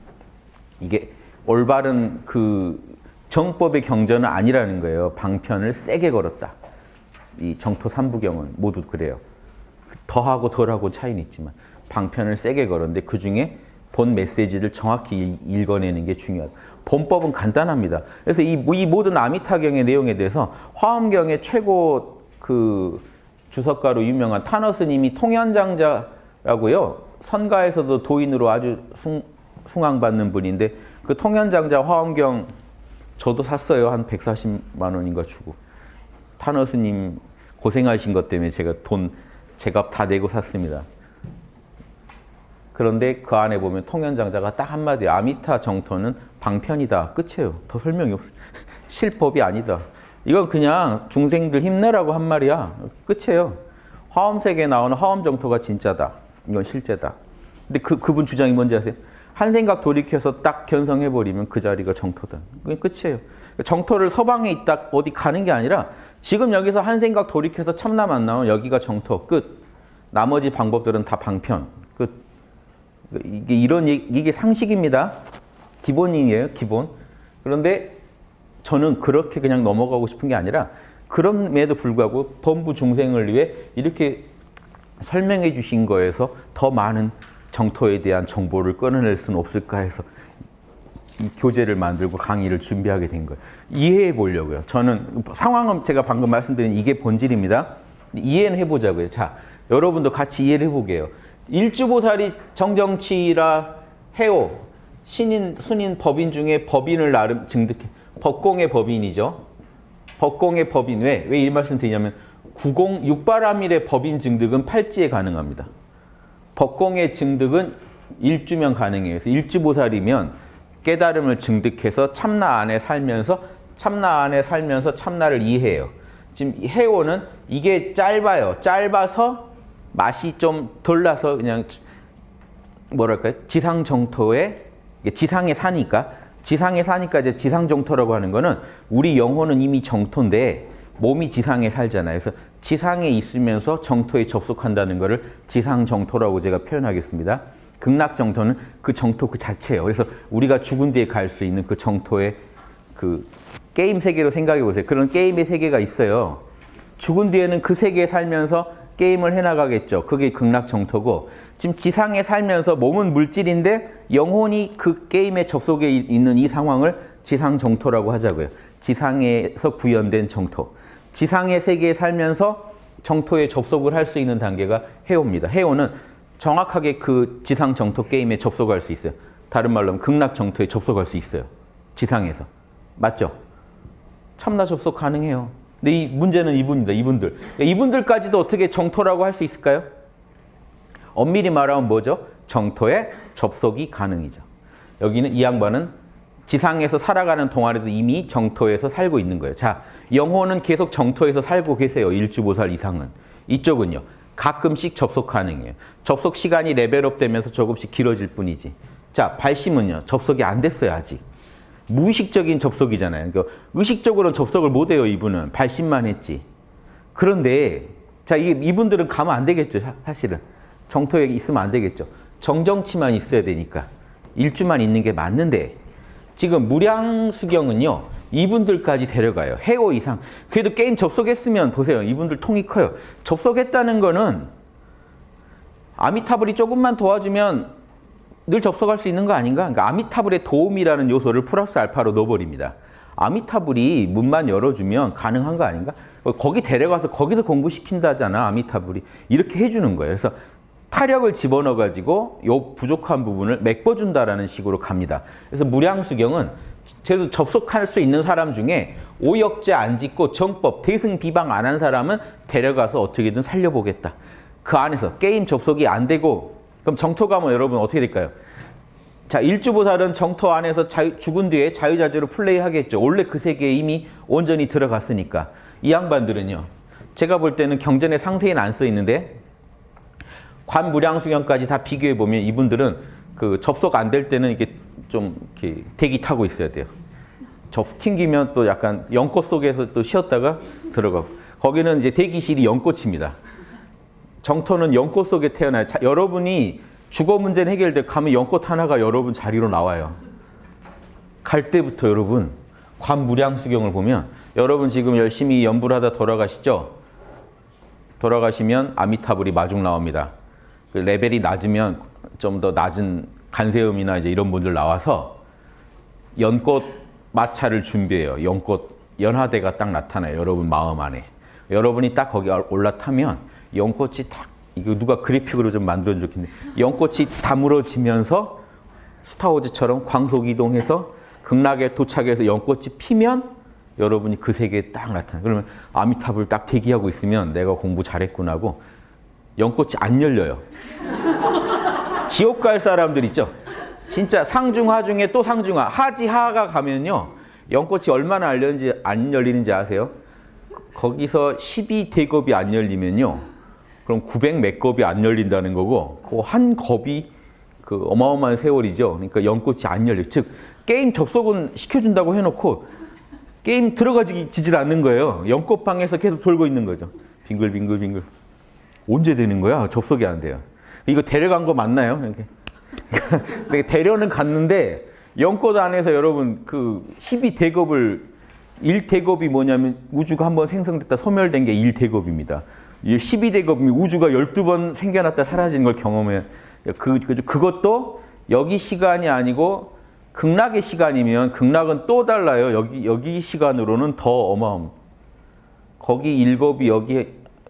이게 올바른 그 정법의 경전은 아니라는 거예요. 방편을 세게 걸었다. 이 정토 삼부경은 모두 그래요. 더하고 덜하고 차이는 있지만 방편을 세게 걸었는데 그중에 본 메시지를 정확히 읽어내는 게 중요하다. 본법은 간단합니다. 그래서 이 모든 아미타경의 내용에 대해서 화엄경의 최고 그 주석가로 유명한 타너 스님이 통현장자라고요. 선가에서도 도인으로 아주 숭앙받는 분인데 그 통현장자 화엄경 저도 샀어요. 한 140만 원인가 주고. 타너 스님 고생하신 것 때문에 제가 돈 제값 다 내고 샀습니다. 그런데 그 안에 보면 통현장자가 딱 한마디 아미타 정토는 방편이다. 끝이에요. 더 설명이 없어요. 실법이 아니다. 이건 그냥 중생들 힘내라고 한 말이야. 끝이에요. 화엄세계에 나오는 화엄정토가 진짜다. 이건 실제다. 근데 그분 주장이 뭔지 아세요? 한 생각 돌이켜서 딱 견성해버리면 그 자리가 정토다. 그게 끝이에요. 정토를 서방에 있다 어디 가는 게 아니라 지금 여기서 한 생각 돌이켜서 참나 만나면 여기가 정토 끝. 나머지 방법들은 다 방편 끝. 이게 상식입니다. 기본이에요. 기본. 그런데 저는 그렇게 그냥 넘어가고 싶은 게 아니라 그럼에도 불구하고 범부 중생을 위해 이렇게 설명해 주신 거에서 더 많은 정토에 대한 정보를 끊어낼 수는 없을까 해서 이 교재를 만들고 강의를 준비하게 된 거예요. 이해해 보려고요. 저는 상황은 제가 방금 말씀드린 이게 본질입니다. 이해는 해보자고요. 자, 여러분도 같이 이해를 해보게요. 일주보살이 정정치라 해오 신인, 순인 법인 중에 법인을 나름 증득해. 법공의 법인이죠. 법공의 법인. 왜 이 말씀 드리냐면 육바라밀의 법인 증득은 팔지에 가능합니다. 법공의 증득은 일주면 가능해요. 그래서 일주보살이면 깨달음을 증득해서 참나 안에 살면서 참나를 이해해요. 지금 해오는 이게 짧아요. 짧아서 맛이 좀 덜 나서 그냥 뭐랄까요? 지상정토에 지상에 사니까 이제 지상정토라고 하는 거는 우리 영혼은 이미 정토인데 몸이 지상에 살잖아요. 그래서 지상에 있으면서 정토에 접속한다는 거를 지상정토라고 제가 표현하겠습니다. 극락정토는 그 정토 그 자체예요. 그래서 우리가 죽은 뒤에 갈 수 있는 그 정토의 그 게임 세계로 생각해 보세요. 그런 게임의 세계가 있어요. 죽은 뒤에는 그 세계에 살면서 게임을 해나가겠죠. 그게 극락정토고 지금 지상에 살면서 몸은 물질인데 영혼이 그 게임에 접속해 있는 이 상황을 지상정토라고 하자고요. 지상에서 구현된 정토. 지상의 세계에 살면서 정토에 접속을 할 수 있는 단계가 해오입니다. 해오는 정확하게 그 지상정토 게임에 접속할 수 있어요. 다른 말로 하면 극락정토에 접속할 수 있어요. 지상에서. 맞죠? 참나 접속 가능해요. 근데 이 문제는 이분입니다. 이분들. 이분들까지도 어떻게 정토라고 할 수 있을까요? 엄밀히 말하면 뭐죠? 정토에 접속이 가능이죠. 여기는 이 양반은 지상에서 살아가는 동안에도 이미 정토에서 살고 있는 거예요. 자, 영혼은 계속 정토에서 살고 계세요. 일주보살 이상은. 이쪽은요. 가끔씩 접속 가능해요. 접속 시간이 레벨업 되면서 조금씩 길어질 뿐이지. 자, 발심은요. 접속이 안 됐어요. 아직. 무의식적인 접속이잖아요. 그러니까 의식적으로는 접속을 못 해요. 이분은. 발심만 했지. 그런데 자, 이분들은 가면 안 되겠죠. 사실은. 정토에 있으면 안 되겠죠. 정정치만 있어야 되니까. 일주만 있는 게 맞는데 지금 무량수경은요. 이분들까지 데려가요. 해오 이상. 그래도 게임 접속했으면 보세요. 이분들 통이 커요. 접속했다는 거는 아미타불이 조금만 도와주면 늘 접속할 수 있는 거 아닌가? 그러니까 아미타불의 도움이라는 요소를 플러스 알파로 넣어버립니다. 아미타불이 문만 열어주면 가능한 거 아닌가? 거기 데려가서 거기서 공부시킨다잖아. 아미타불이. 이렇게 해주는 거예요. 그래서 타력을 집어넣어가지고 요 부족한 부분을 메꿔준다라는 식으로 갑니다. 그래서 무량수경은 그래도 접속할 수 있는 사람 중에 오역제 안 짓고 정법, 대승 비방 안 한 사람은 데려가서 어떻게든 살려보겠다. 그 안에서 게임 접속이 안 되고 그럼 정토 가면 여러분 어떻게 될까요? 자, 일주보살은 정토 안에서 죽은 뒤에 자유자재로 플레이하겠죠. 원래 그 세계에 이미 온전히 들어갔으니까. 이 양반들은요. 제가 볼 때는 경전에 상세히는 안 써 있는데 관무량수경까지 다 비교해 보면 이분들은 그 접속 안 될 때는 이게 좀 이렇게 대기 타고 있어야 돼요. 튕기면 또 약간 연꽃 속에서 또 쉬었다가 들어가고. 거기는 이제 대기실이 연꽃입니다. 정토는 연꽃 속에 태어나요. 자, 여러분이 주거 문제는 해결돼 가면 연꽃 하나가 여러분 자리로 나와요. 갈 때부터 여러분 관무량수경을 보면 여러분 지금 열심히 연불 하다 돌아가시죠? 돌아가시면 아미타불이 마중 나옵니다. 그 레벨이 낮으면 좀 더 낮은 간세음이나 이제 이런 분들 나와서 연꽃 마차를 준비해요. 연꽃 연화대가 딱 나타나요. 여러분 마음 안에. 여러분이 딱 거기 올라타면 연꽃이 딱 이거 누가 그래픽으로 좀 만들어주면 좋겠는데 연꽃이 다물어지면서 스타워즈처럼 광속 이동해서 극락에 도착해서 연꽃이 피면 여러분이 그 세계에 딱 나타나요. 그러면 아미타불 딱 대기하고 있으면 내가 공부 잘했구나 하고 연꽃이 안 열려요. 지옥 갈 사람들 있죠. 진짜 상중하 중에 또 상중하. 하지하가 가면요. 연꽃이 얼마나 안 열리는지 아세요? 거기서 12대겁이 안 열리면요. 그럼 900 몇 겁이 안 열린다는 거고 그 한 겁이 그 어마어마한 세월이죠. 그러니까 연꽃이 안 열려. 즉 게임 접속은 시켜준다고 해놓고 게임 들어가지질 않는 거예요. 연꽃방에서 계속 돌고 있는 거죠. 빙글빙글빙글. 언제 되는 거야? 접속이 안 돼요. 이거 데려간 거 맞나요? 이렇게. 데려는 갔는데 연꽃 안에서 여러분 그 12대겁을 1대겁이 뭐냐면 우주가 한번 생성됐다 소멸된 게 1대겁입니다. 12대겁이 우주가 12번 생겨났다 사라지는 걸 경험해. 그것도 여기 시간이 아니고 극락의 시간이면 극락은 또 달라요. 여기 시간으로는 더 어마어마합니다. 거기 1겁이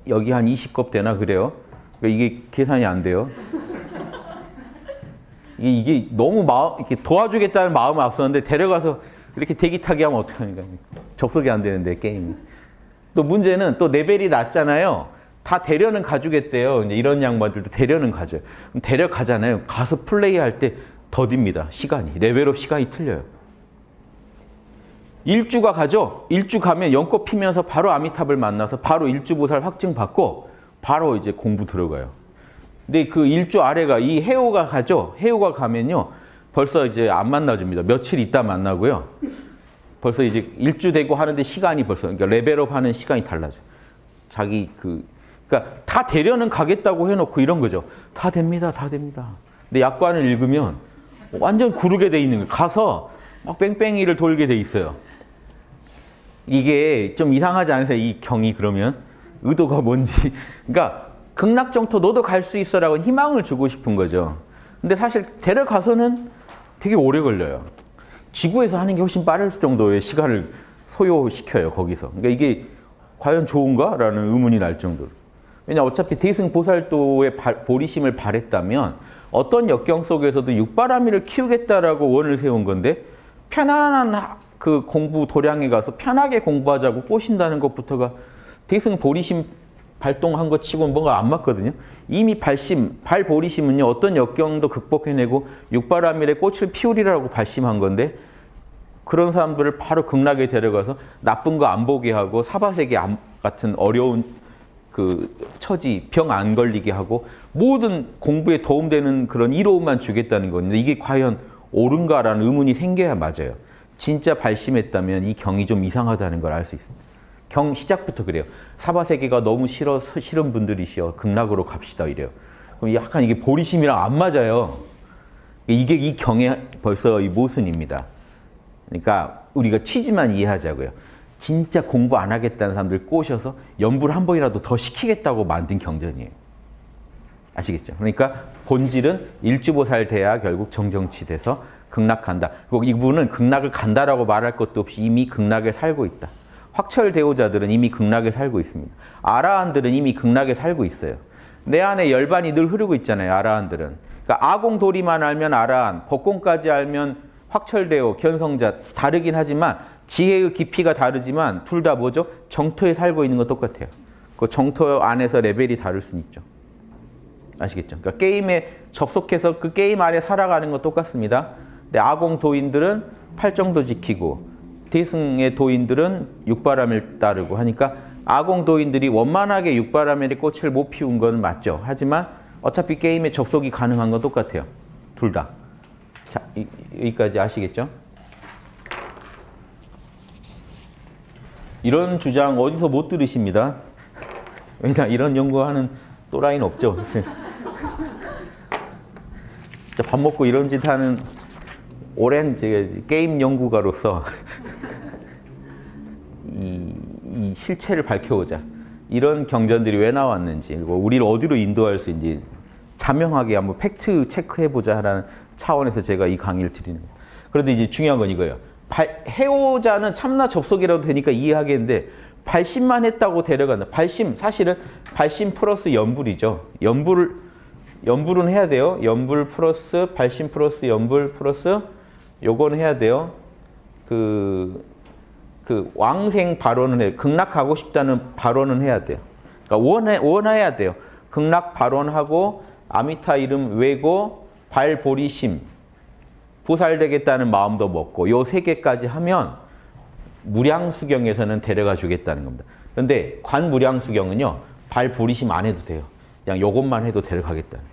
여기 한 20겁 되나 그래요. 이게 계산이 안 돼요. 이게 너무 이렇게 도와주겠다는 마음은 앞섰는데 데려가서 이렇게 대기 타기 하면 어떡합니까? 접속이 안 되는데 게임이. 또 문제는 또 레벨이 낮잖아요. 다 데려는 가주겠대요. 이제 이런 양반들도 데려는 가져요. 그럼 데려가잖아요. 가서 플레이할 때 더딥니다. 시간이. 레벨업 시간이 틀려요. 일주가 가죠. 일주 가면 연꽃 피면서 바로 아미탑을 만나서 바로 일주보살 확증받고 바로 이제 공부 들어가요. 근데 그 일주 아래가 이 해오가 가죠. 해오가 가면요. 벌써 이제 안 만나줍니다. 며칠 있다 만나고요. 벌써 이제 일주 되고 하는데 시간이 벌써 그러니까 레벨업 하는 시간이 달라져. 자기 그러니까 다 데려는 가겠다고 해놓고 이런 거죠. 다 됩니다. 다 됩니다. 근데 약관을 읽으면 완전 구르게 돼 있는 거예요. 가서 막 뺑뺑이를 돌게 돼 있어요. 이게 좀 이상하지 않으세요? 이 경이 그러면 의도가 뭔지. 그러니까 극락정토 너도 갈 수 있어라고 희망을 주고 싶은 거죠. 근데 사실 데려가서는 되게 오래 걸려요. 지구에서 하는 게 훨씬 빠를 정도의 시간을 소요시켜요. 거기서. 그러니까 이게 과연 좋은가? 라는 의문이 날 정도로. 왜냐 어차피 대승보살도의 보리심을 발했다면 어떤 역경 속에서도 육바라밀을 키우겠다라고 원을 세운 건데 편안한 그 공부 도량에 가서 편하게 공부하자고 꼬신다는 것부터가 대승보리심 발동한 것 치고는 뭔가 안 맞거든요. 이미 발보리심은요, 어떤 역경도 극복해내고 육바라밀의 꽃을 피우리라고 발심한 건데, 그런 사람들을 바로 극락에 데려가서 나쁜 거 안 보게 하고 사바세계 같은 어려운 그 처지, 병 안 걸리게 하고 모든 공부에 도움되는 그런 이로움만 주겠다는 건데, 이게 과연 옳은가라는 의문이 생겨야 맞아요. 진짜 발심했다면 이 경이 좀 이상하다는 걸 알 수 있습니다. 경 시작부터 그래요. 사바세계가 너무 싫은 분들이시여 극락으로 갑시다 이래요. 그럼 약간 이게 보리심이랑 안 맞아요. 이게 이 경의 벌써 이 모순입니다. 그러니까 우리가 취지만 이해하자고요. 진짜 공부 안 하겠다는 사람들 꼬셔서 연부를 한 번이라도 더 시키겠다고 만든 경전이에요. 아시겠죠? 그러니까 본질은 일주보살 돼야 결국 정정치 돼서 극락 간다. 그리고 이분은 극락을 간다라고 말할 것도 없이 이미 극락에 살고 있다. 확철대오자들은 이미 극락에 살고 있습니다. 아라한들은 이미 극락에 살고 있어요. 내 안에 열반이 늘 흐르고 있잖아요. 아라한들은. 그러니까 아공도리만 알면 아라한, 법공까지 알면 확철대오, 견성자 다르긴 하지만 지혜의 깊이가 다르지만 둘 다 뭐죠? 정토에 살고 있는 건 똑같아요. 그 정토 안에서 레벨이 다를 수는 있죠. 아시겠죠? 그러니까 게임에 접속해서 그 게임 안에 살아가는 건 똑같습니다. 근데 아공 도인들은 팔정도 지키고 대승의 도인들은 육바라밀 따르고 하니까 아공 도인들이 원만하게 육바라밀의 꽃을 못 피운 건 맞죠. 하지만 어차피 게임에 접속이 가능한 건 똑같아요. 둘 다. 자, 여기까지 아시겠죠? 이런 주장 어디서 못 들으십니다. 왜냐 이런 연구하는 또라이는 없죠. 진짜 밥 먹고 이런 짓 하는 오랜 게임 연구가로서 이 실체를 밝혀오자. 이런 경전들이 왜 나왔는지, 그리고 우리를 어디로 인도할 수 있는지 자명하게 한번 팩트 체크해보자 하는 차원에서 제가 이 강의를 드리는 거예요. 그런데 이제 중요한 건 이거예요. 해오자는 참나 접속이라도 되니까 이해하겠는데 발심만 했다고 데려간다. 발심, 사실은 발심 플러스 연불이죠. 연불은 해야 돼요. 연불 플러스 발심 플러스 연불 플러스 요거는 해야 돼요. 그 왕생 발언을 해요. 극락하고 싶다는 발언은 해야 돼요. 그러니까 원해야 돼요. 극락 발언하고 아미타 이름 외고 발보리심 보살되겠다는 마음도 먹고 요 세 개까지 하면 무량수경에서는 데려가 주겠다는 겁니다. 그런데 관무량수경은요. 발보리심 안 해도 돼요. 그냥 요것만 해도 데려가겠다는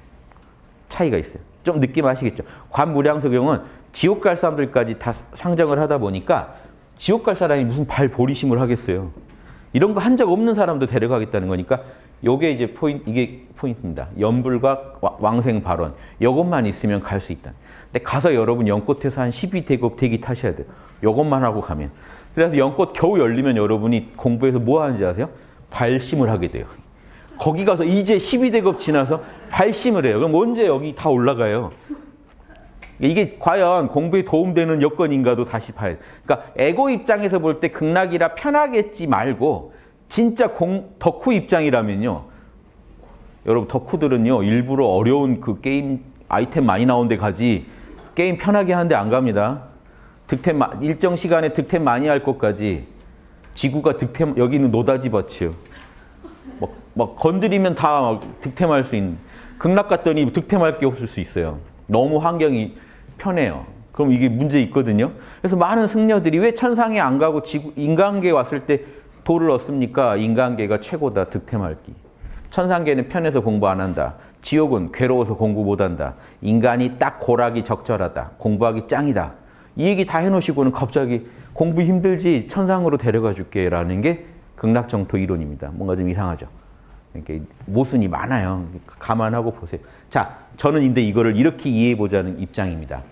차이가 있어요. 좀 느낌 아시겠죠? 관무량수경은 지옥 갈 사람들까지 다 상정을 하다 보니까 지옥 갈 사람이 무슨 발보리심을 하겠어요. 이런 거 한 적 없는 사람도 데려가겠다는 거니까 요게 이제 이게 포인트입니다. 연불과 왕생 발언. 요것만 있으면 갈 수 있다. 근데 가서 여러분 연꽃에서 한 12대급 대기 타셔야 돼요. 요것만 하고 가면. 그래서 연꽃 겨우 열리면 여러분이 공부해서 뭐 하는지 아세요? 발심을 하게 돼요. 거기 가서 이제 12대급 지나서 발심을 해요. 그럼 언제 여기 다 올라가요? 이게 과연 공부에 도움되는 여건인가도 다시 봐야 돼요. 그러니까 에고 입장에서 볼 때 극락이라 편하겠지 말고 진짜 덕후 입장이라면요. 여러분 덕후들은요. 일부러 어려운 그 게임 아이템 많이 나온 데 가지 게임 편하게 하는데 안 갑니다. 득템 일정 시간에 득템 많이 할 것까지 지구가 득템 여기는 노다지 밭이에요. 막 건드리면 다 득템할 수 있는 극락 갔더니 득템할 게 없을 수 있어요. 너무 환경이 편해요. 그럼 이게 문제 있거든요. 그래서 많은 승려들이 왜 천상에 안 가고 인간계에 왔을 때 도를 얻습니까? 인간계가 최고다. 득템할기. 천상계는 편해서 공부 안 한다. 지옥은 괴로워서 공부 못 한다. 인간이 딱 고락이 적절하다. 공부하기 짱이다. 이 얘기 다 해놓으시고는 갑자기 공부 힘들지 천상으로 데려가 줄게 라는 게 극락정토 이론입니다. 뭔가 좀 이상하죠. 그러니까 모순이 많아요. 감안하고 보세요. 자, 저는 근데 이거를 이렇게 이해해보자는 입장입니다.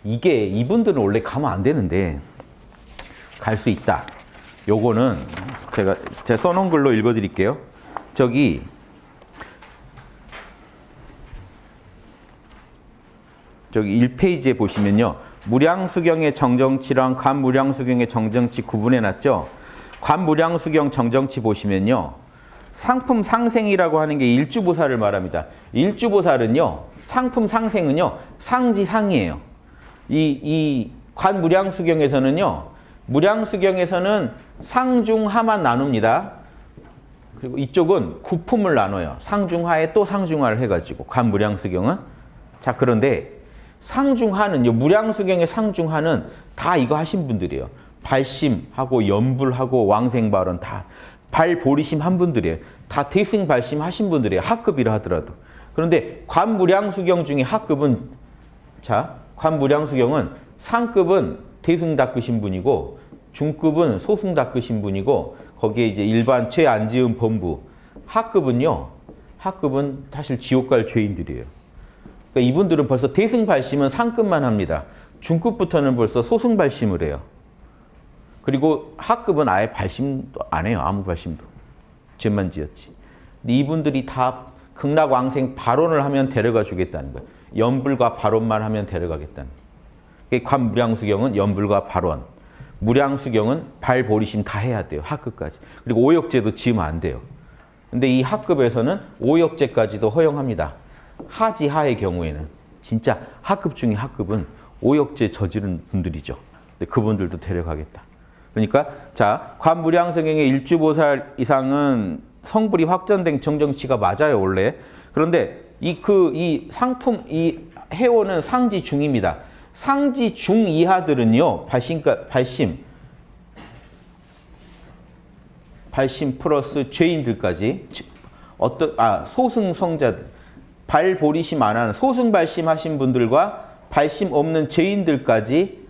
이분들은 원래 가면 안 되는데 갈 수 있다. 요거는 제가 써놓은 글로 읽어드릴게요. 저기 1페이지에 보시면요. 무량수경의 정정치랑 관무량수경의 정정치 구분해놨죠. 관무량수경 정정치 보시면요. 상품 상생이라고 하는 게 일주보살을 말합니다. 일주보살은요. 상품 상생은요. 상지상이에요. 이 관무량수경에서는요. 무량수경에서는 상중하만 나눕니다. 그리고 이쪽은 구품을 나눠요. 상중하에 또 상중하를 해가지고 관무량수경은. 자, 그런데 상중하는요, 무량수경의 상중하는 다 이거 하신 분들이에요. 발심하고 연불하고 왕생발언 다 발보리심 한 분들이에요. 다 대승발심 하신 분들이에요. 하급이라 하더라도. 그런데 관무량수경 중에 하급은, 자, 관무량수경은 상급은 대승 닦으신 분이고 중급은 소승 닦으신 분이고 거기에 이제 일반 죄 안 지은 범부. 하급은요, 하급은 사실 지옥 갈 죄인들이에요. 그러니까 이분들은 벌써 대승 발심은 상급만 합니다. 중급부터는 벌써 소승 발심을 해요. 그리고 하급은 아예 발심도 안 해요. 아무 발심도. 죄만 지었지. 근데 이분들이 다 극락왕생 발언을 하면 데려가 주겠다는 거예요. 연불과 발언만 하면 데려가겠다는 거예요. 관무량수경은 연불과 발언. 무량수경은 발보리심 다 해야 돼요. 하급까지. 그리고 오역죄도 지으면 안 돼요. 근데 이 하급에서는 오역죄까지도 허용합니다. 하지하의 경우에는. 진짜 하급 중에 하급은 오역죄 저지른 분들이죠. 근데 그분들도 데려가겠다. 그러니까 자, 관무량수경의 일주보살 이상은 성불이 확정된 정정치가 맞아요, 원래. 그런데 이 상품, 이 해오는 상지 중입니다. 상지 중 이하들은요, 발심 플러스 죄인들까지, 소승성자들, 발보리심 안 하는 소승발심 하신 분들과 발심 없는 죄인들까지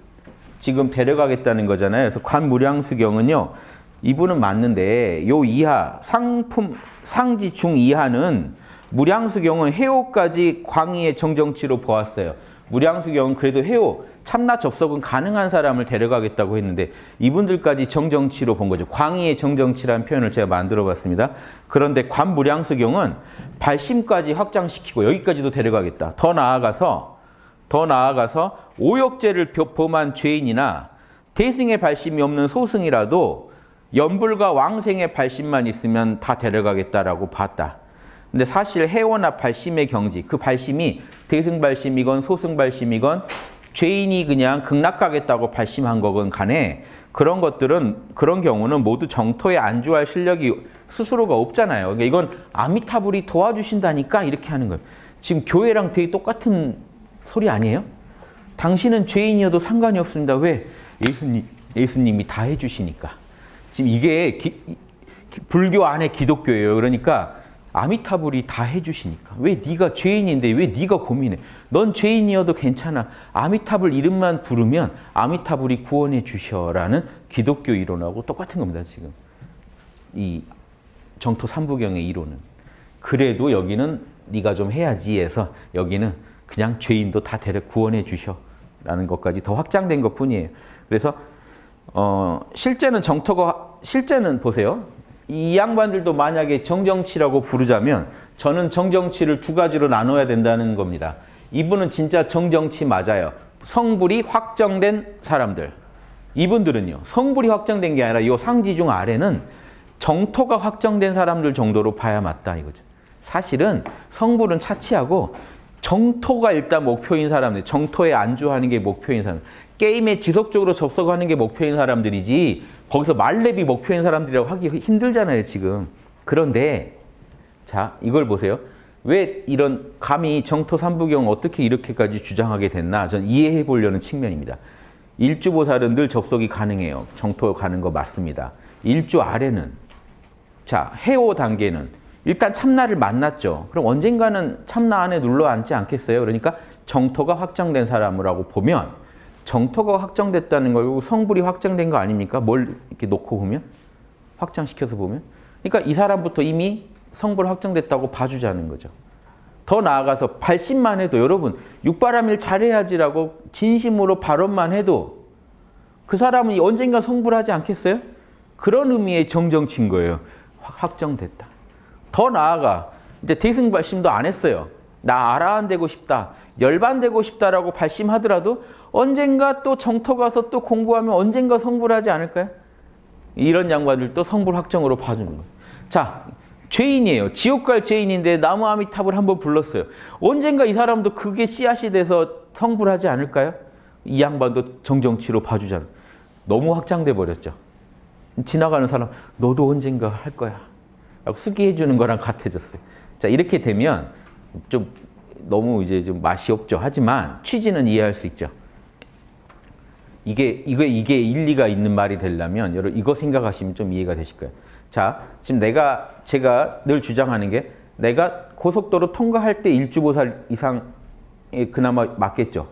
지금 데려가겠다는 거잖아요. 그래서 관무량수경은요, 이분은 맞는데 요 이하, 상지 중 이하는 무량수경은 해오까지 광의의 정정치로 보았어요. 무량수경은 그래도 해오, 참나 접속은 가능한 사람을 데려가겠다고 했는데 이분들까지 정정치로 본 거죠. 광의의 정정치라는 표현을 제가 만들어 봤습니다. 그런데 관무량수경은 발심까지 확장시키고 여기까지도 데려가겠다. 더 나아가서 오역죄를 범한 죄인이나 대승의 발심이 없는 소승이라도 연불과 왕생의 발심만 있으면 다 데려가겠다라고 봤다. 근데 사실 해오나 발심의 경지, 그 발심이 대승발심이건 소승발심이건 죄인이 그냥 극락가겠다고 발심한 거건 간에 그런 것들은, 그런 경우는 모두 정토에 안주할 실력이 스스로가 없잖아요. 그러니까 이건 아미타불이 도와주신다니까 이렇게 하는 거예요. 지금 교회랑 되게 똑같은 소리 아니에요? 당신은 죄인이어도 상관이 없습니다. 왜? 예수님이 다 해주시니까. 지금 이게 불교 안에 기독교예요. 그러니까 아미타불이 다 해주시니까. 왜 네가 죄인인데 왜 네가 고민해? 넌 죄인이어도 괜찮아. 아미타불 이름만 부르면 아미타불이 구원해 주셔라는 기독교 이론하고 똑같은 겁니다. 지금 이 정토 삼부경의 이론은. 그래도 여기는 네가 좀 해야지 해서 여기는 그냥 죄인도 다 데려 구원해 주셔라는 것까지 더 확장된 것뿐이에요. 그래서 실제는 보세요. 이 양반들도 만약에 정정치라고 부르자면 저는 정정치를 두 가지로 나눠야 된다는 겁니다. 이분은 진짜 정정치 맞아요. 성불이 확정된 사람들. 이분들은요, 성불이 확정된 게 아니라 이 상지중 아래는 정토가 확정된 사람들 정도로 봐야 맞다 이거죠. 사실은 성불은 차치하고 정토가 일단 목표인 사람들, 정토에 안주하는 게 목표인 사람, 게임에 지속적으로 접속하는 게 목표인 사람들이지 거기서 말렙이 목표인 사람들이라고 하기 힘들잖아요, 지금. 그런데 자, 이걸 보세요. 왜 이런 감히 정토 삼부경 어떻게 이렇게까지 주장하게 됐나? 전 이해해 보려는 측면입니다. 일주보살은 늘 접속이 가능해요. 정토 가는 거 맞습니다. 일주 아래는, 자, 해오 단계는 일단 참나를 만났죠. 그럼 언젠가는 참나 안에 눌러 앉지 않겠어요? 그러니까 정토가 확정된 사람이라고 보면, 정토가 확정됐다는 걸 성불이 확정된 거 아닙니까? 뭘 이렇게 놓고 보면? 확장시켜서 보면? 그러니까 이 사람부터 이미 성불 확정됐다고 봐주자는 거죠. 더 나아가서 발심만 해도, 여러분 육바람일 잘해야지라고 진심으로 발언만 해도 그 사람은 언젠가 성불하지 않겠어요? 그런 의미의 정정치인 거예요. 확정됐다. 더 나아가 이제 대승발심도 안 했어요. 나 아라한 되고 싶다, 열반 되고 싶다라고 발심하더라도 언젠가 또 정토 가서 또 공부하면 언젠가 성불하지 않을까요? 이런 양반들도 성불 확정으로 봐주는 거예요. 자, 죄인이에요. 지옥 갈 죄인인데 나무 아미타불 한번 불렀어요. 언젠가 이 사람도 그게 씨앗이 돼서 성불하지 않을까요? 이 양반도 정정치로 봐주잖아요. 너무 확장돼 버렸죠. 지나가는 사람 너도 언젠가 할 거야 라고 수기해 주는 거랑 같아졌어요. 자, 이렇게 되면 좀 너무 이제 좀 맛이 없죠. 하지만 취지는 이해할 수 있죠. 이게 일리가 있는 말이 되려면 여러분 이거 생각하시면 좀 이해가 되실 거예요. 자, 지금 제가 늘 주장하는 게 내가 고속도로 통과할 때 일주보살 이상이 그나마 맞겠죠.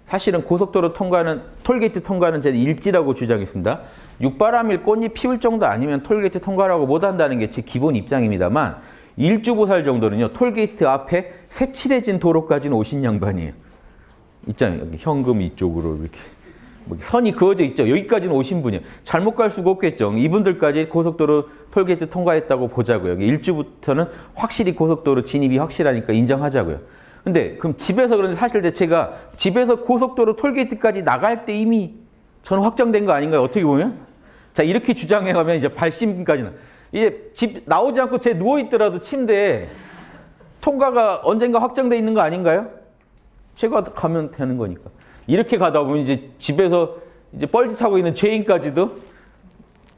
사실은 고속도로 통과는 톨게이트 통과는 제가 일지라고 주장했습니다. 육바람일 꽃잎 피울 정도 아니면 톨게이트 통과라고 못한다는 게 제 기본 입장입니다만 일주보살 정도는요. 톨게이트 앞에 새칠해진 도로까지는 오신 양반이에요. 있잖아요. 여기 현금 이쪽으로 이렇게 선이 그어져 있죠. 여기까지는 오신 분이에요. 잘못 갈 수가 없겠죠. 이분들까지 고속도로 톨게이트 통과했다고 보자고요. 여기 일주부터는 확실히 고속도로 진입이 확실하니까 인정하자고요. 근데 그럼 집에서 그런데 사실 제가 집에서 고속도로 톨게이트까지 나갈 때 이미 저는 확정된 거 아닌가요? 어떻게 보면? 자, 이렇게 주장해 가면 이제 발심까지는 이제 집 나오지 않고 제 누워 있더라도 침대에 통과가 언젠가 확정돼 있는 거 아닌가요? 제가 가면 되는 거니까. 이렇게 가다 보면 이제 집에서 이제 뻘짓하고 있는 죄인까지도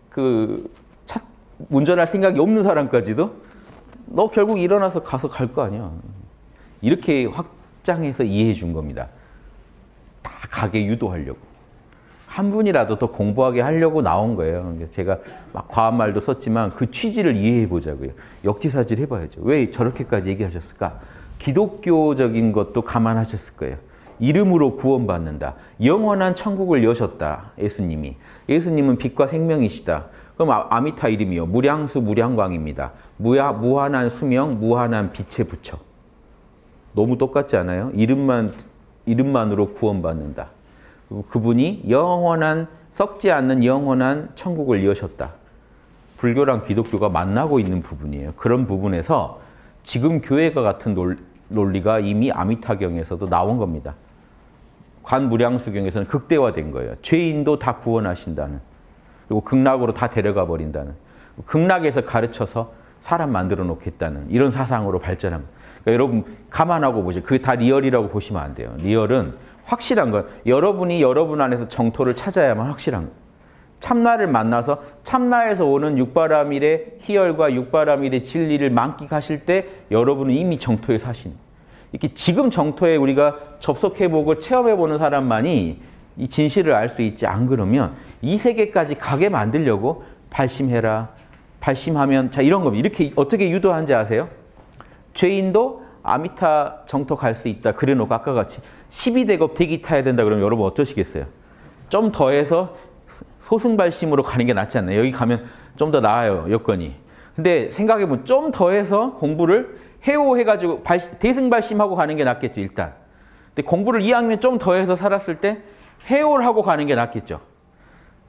그 차 운전할 생각이 없는 사람까지도 너 결국 일어나서 가서 갈 거 아니야. 이렇게 확장해서 이해해 준 겁니다. 다 가게 유도하려고. 한 분이라도 더 공부하게 하려고 나온 거예요. 제가 막 과한 말도 썼지만 그 취지를 이해해 보자고요. 역지사지를 해봐야죠. 왜 저렇게까지 얘기하셨을까? 기독교적인 것도 감안하셨을 거예요. 이름으로 구원받는다. 영원한 천국을 여셨다. 예수님이. 예수님은 빛과 생명이시다. 그럼 아미타 이름이요. 무량수 무량광입니다. 무한한 수명, 무한한 빛의 부처. 너무 똑같지 않아요? 이름만으로 구원받는다. 그분이 영원한 썩지 않는 영원한 천국을 여셨다. 불교랑 기독교가 만나고 있는 부분이에요. 그런 부분에서 지금 교회가 같은 논리가 이미 아미타경에서도 나온 겁니다. 관무량수경에서는 극대화된 거예요. 죄인도 다 구원하신다는. 그리고 극락으로 다 데려가 버린다는. 극락에서 가르쳐서 사람 만들어 놓겠다는 이런 사상으로 발전한 거예요. 그러니까 여러분 감안하고 보세요. 그게 다 리얼이라고 보시면 안 돼요. 리얼은 확실한 거예요. 여러분이 여러분 안에서 정토를 찾아야만 확실한 거예요. 참나를 만나서 참나에서 오는 육바라밀의 희열과 육바라밀의 진리를 만끽하실 때 여러분은 이미 정토에 사시는 거예요. 이렇게 지금 정토에 우리가 접속해보고 체험해보는 사람만이 이 진실을 알 수 있지. 안 그러면 이 세계까지 가게 만들려고 발심해라. 발심하면 자 이런 겁니다. 이렇게 어떻게 유도하는지 아세요? 죄인도 아미타 정토 갈 수 있다. 그래놓고 아까 같이 12대겁 대기 타야 된다 그러면 여러분 어떠시겠어요? 좀 더해서 소승발심으로 가는 게 낫지 않나요? 여기 가면 좀 더 나아요. 여건이. 근데 생각해보면 좀 더해서 공부를 해오해가지고 대승발심하고 가는 게 낫겠죠. 일단. 근데 공부를 이왕이면 좀 더해서 살았을 때 해오를 하고 가는 게 낫겠죠.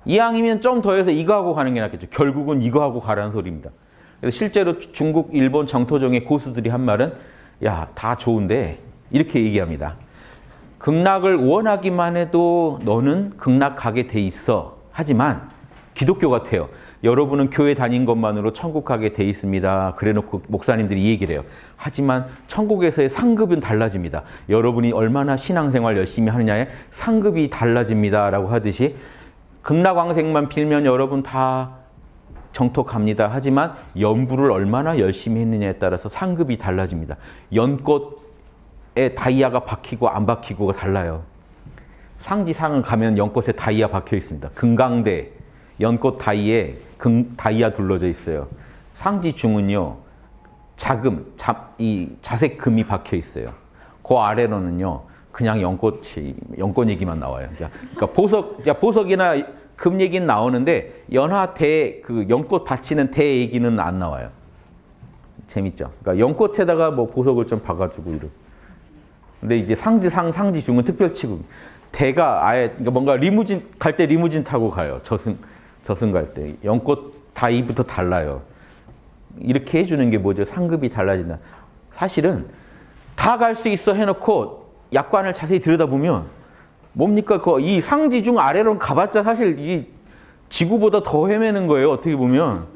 이왕이면 좀 더해서 이거 하고 가는 게 낫겠죠. 결국은 이거 하고 가라는 소리입니다. 그래서 실제로 중국, 일본 정토종의 고수들이 한 말은 야, 다 좋은데 이렇게 얘기합니다. 극락을 원하기만 해도 너는 극락 가게 돼 있어. 하지만 기독교 같아요. 여러분은 교회 다닌 것만으로 천국 가게 돼 있습니다. 그래놓고 목사님들이 이 얘기를 해요. 하지만 천국에서의 상급은 달라집니다. 여러분이 얼마나 신앙생활 열심히 하느냐에 상급이 달라집니다. 라고 하듯이 극락왕생만 빌면 여러분 다 정토 갑니다. 하지만 연부를 얼마나 열심히 했느냐에 따라서 상급이 달라집니다. 연꽃에 다이아가 박히고 안 박히고가 달라요. 상지상을 가면 연꽃에 다이아 박혀 있습니다. 금강대 연꽃 다이에 다이아 둘러져 있어요. 상지중은요, 이 자색 금이 박혀 있어요. 그 아래로는요, 그냥 연꽃 얘기만 나와요. 그러니까 보석이나 금 얘기는 나오는데 연화 그 연꽃 받치는 대 얘기는 안 나와요. 재밌죠? 그러니까 연꽃에다가 뭐 보석을 좀 봐가지고 이런. 근데 이제 상지중은 특별치고 대가 아예 그러니까 뭔가 리무진 갈 때 리무진 타고 가요. 저승 갈 때 연꽃 다이부터 달라요. 이렇게 해주는 게 뭐죠? 상급이 달라진다. 사실은 다 갈 수 있어 해놓고 약관을 자세히 들여다보면 뭡니까? 이 상지중 아래로 가봤자 사실 이 지구보다 더 헤매는 거예요. 어떻게 보면